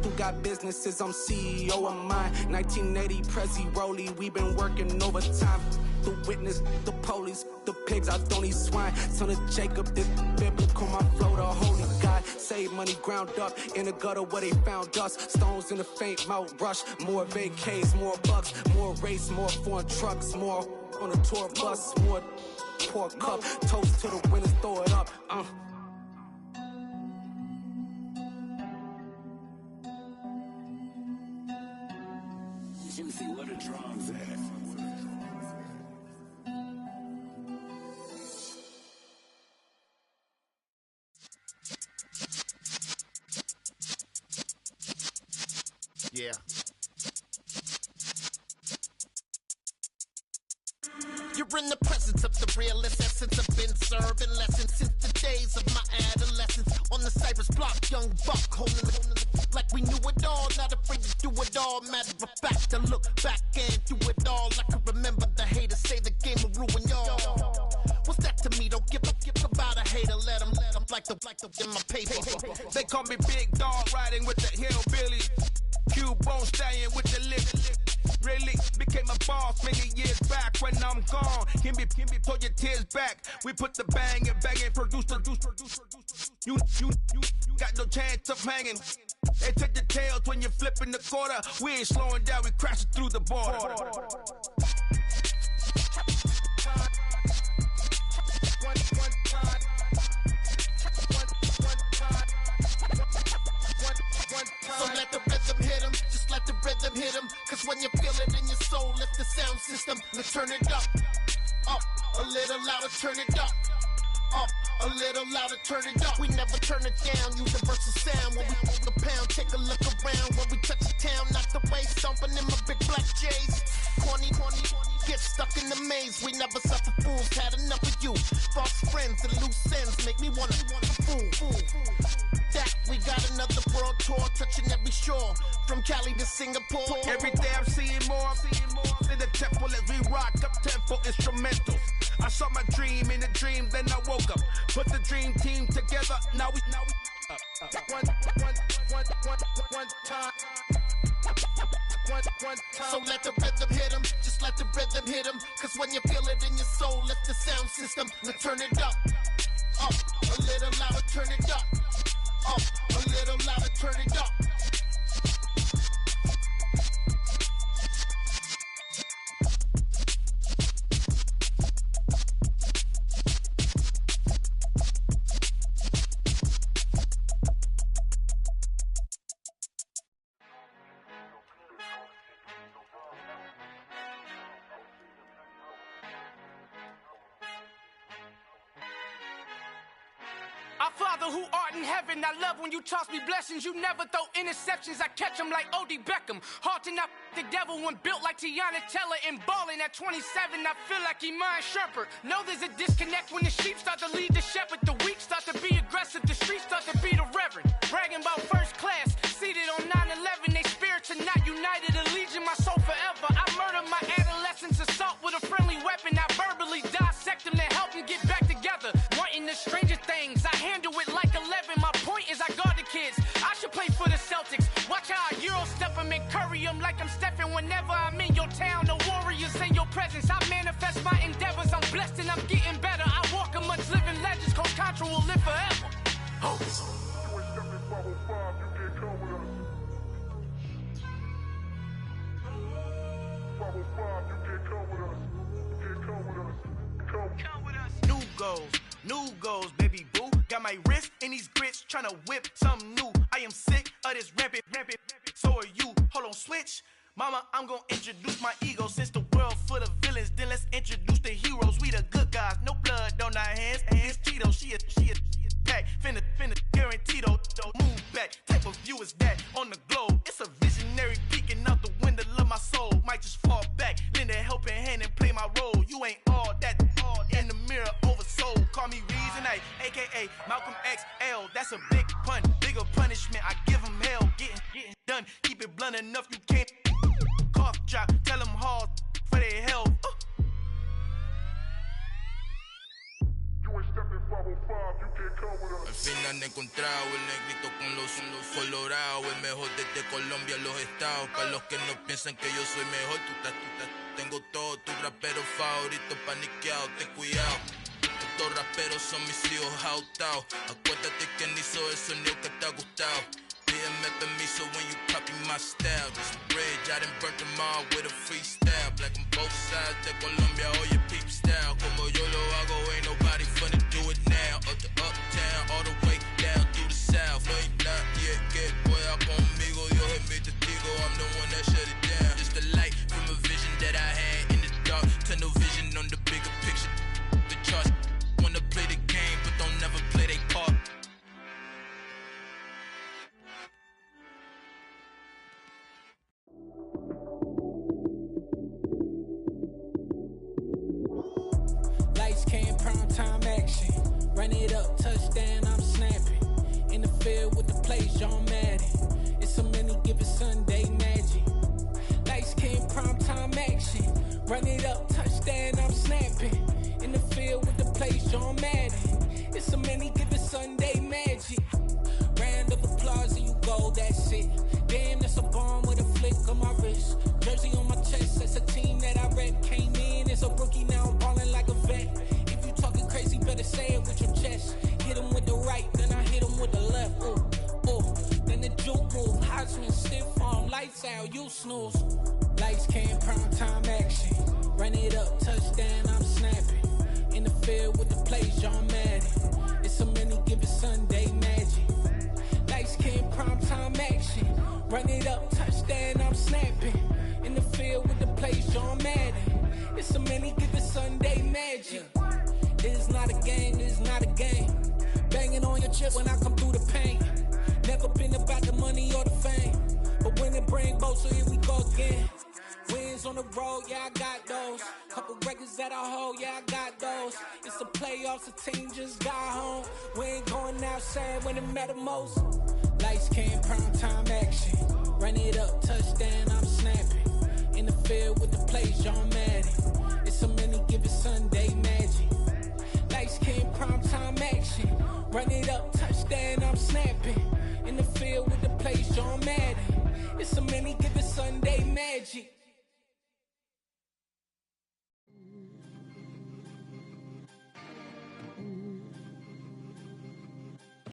who got businesses, I'm CEO of mine. 1980 Prezi Rolly, we been working overtime. The witness, the police, the pigs, I don't eat swine. Son of Jacob, this biblical, my flow, the holy God. Save money ground up in the gutter where they found us. Stones in the faint mouth rush. More vacays, more bucks, more race, more foreign trucks, more on a tour bus, more poor cup. Toast to the winners, throw it up. Juicy, where the drums at? Yeah. You're in the presence of the realest essence. I've been serving lessons since the days of my adolescence. On the Cypress block, young buck holding it like we knew it all. Not afraid to do it all. Matter of fact, to look back and do it all. I can remember the haters say the game will ruin y'all. What's that to me? Don't give about a hater. Let them like the in my paper. They call me Big Dog, riding with the hillbilly. Cubone staying with the lip. Really became a boss many years back. When I'm gone, can be pull your tears back. We put the bang and produce. You got no chance of hanging. They take the tails when you're flipping the quarter. We ain't slowing down, we crashing through the border. So let the rhythm hit him, just let the rhythm hit him. Cause when you feel it in your soul, lift the sound system. Let's turn it up, a little louder, turn it up, a little louder, turn it up. We never turn it down, universal sound. When we move the pound, take a look around. When we touch the town, knock the way, stomping in my big black J's. Corny, get stuck in the maze. We never suffer fools, had enough of you. False friends and loose ends make me wanna fool. That we got another world tour, touching every shore, from Cali to Singapore. Every day I'm seeing more in the temple as we rock up tempo instrumentals. I saw my dream in a dream, then I woke up. Put the dream team together. Now we one time. So let the rhythm hit him, just let the rhythm hit him. Cause when you feel it in your soul, lift the sound system. Now turn it up, a little louder, turn it up. A little louder, turn it up. Our Father who art in heaven, I love when you toss me blessings. You never throw interceptions, I catch them like O.D. Beckham. Hard to not the devil when built like Tiana Teller and balling at 27, I feel like Iman Shumpert. Know there's a disconnect when the sheep start to lead the shepherd. The weak start to be aggressive, the streets start to be the reverend. Bragging about first class, succeeded on 9/11. They spirits are not united. A legion, my soul forever. I murdered my adolescence, assault with a friendly weapon. I verbally dissect them to help them get back together. Wanting the stranger things, I handle it like 11. My point is I guard the kids. I should play for the Celtics. Watch how I Euro step them and curry them like I'm Stephen. Whenever I'm in your town, the Warriors in your presence. I manifest my endeavors. I'm blessed and I'm getting better. I walk amongst living legends. Coach Contra will live forever. Oh. New goals, baby boo. Got my wrist in these grits, tryna whip something new. I am sick of this rampant. So are you. Hold on, switch. Mama, I'm gonna introduce my ego. Since the world full of villains, then let's introduce the heroes. We the good guys, no blood on our hands. Hands Cheeto, she a pack. Finna, guaranteed, move back. Type of view is that on the globe? It's a visionary peeking out the window of my soul. Might just fall back, lend a helping hand and play my role. You ain't all that in the mirror oversold. Call me Reason A, aka Malcolm XL. That's a big pun, bigger punishment. I give him hell, getting done. Keep it blunt enough, you can't cough drop. Tell them hard for their health. Al fin han encontrado el negrito con los colorados, el mejor desde Colombia a los estados. Para los que no piensan que yo soy mejor, tengo todos tus raperos favoritos paniqueados, ten cuidado. Estos raperos son mis hijos adoptados. Acuérdate quién hizo el sonido que te ha gustado. Pídeme permiso when you copy my style. Just a bridge, I done burnt them all with a freestyle. Black on both sides de Colombia, oye peep style. Como yo lo hago, ain't nobody finna do it now. Up to uptown, all the way down through the south. No ain't not yet, que pueda conmigo. Dios es mi testigo, I'm the one that shut it down. Just a light from a vision that I had in the dark. Tunnel vision on the bigger picture. The charts wanna play the game, but don't never play their part. Lights came, prime time action. Run it up, touchdown, I'm snapping. In the field with the plays, John Madden. It's a many given Sunday magic. Lights came, prime time action. Run it up, touchdown, I'm snapping. In the field with the plays, John Madden. It's a many given Sunday magic. Round of applause and you go, that's it. Damn, that's a bomb with a flick on my wrist. Jersey on my chest, that's a team that I rep. Came in as a rookie, now I'm ballin' like a vet. If you talking crazy, better say it with your chest. Hit him with the right, then I hit him with the left. Then the juke move, Heisman, stiff arm, lights out, you snooze. Lights came, prime time action. Run it up, touchdown, I'm snapping. In the field with the plays, John Madden. It's a many given Sunday magic. Lights came, prime time action. Run it up, touchdown, I'm snapping. In the field with the plays, John Madden. It's a many given Sunday magic. This is not a game, this is not a game. Banging on your chest when I come through the pain. Never been about the money or the fame. But when it bring both, so here we go again. Wins on the road, yeah, I got those. Couple records that I hold, yeah, I got those. It's the playoffs, the team just got home. We ain't going outside when it matter most. Lights came, prime time action. Run it up, touchdown, I'm snapping. In the field with the plays, John Madden. It's a many given Sunday magic. Lights came, prime time action. Run it up, touchdown, I'm snapping. In the field with the plays, John Madden. It's a many given Sunday magic.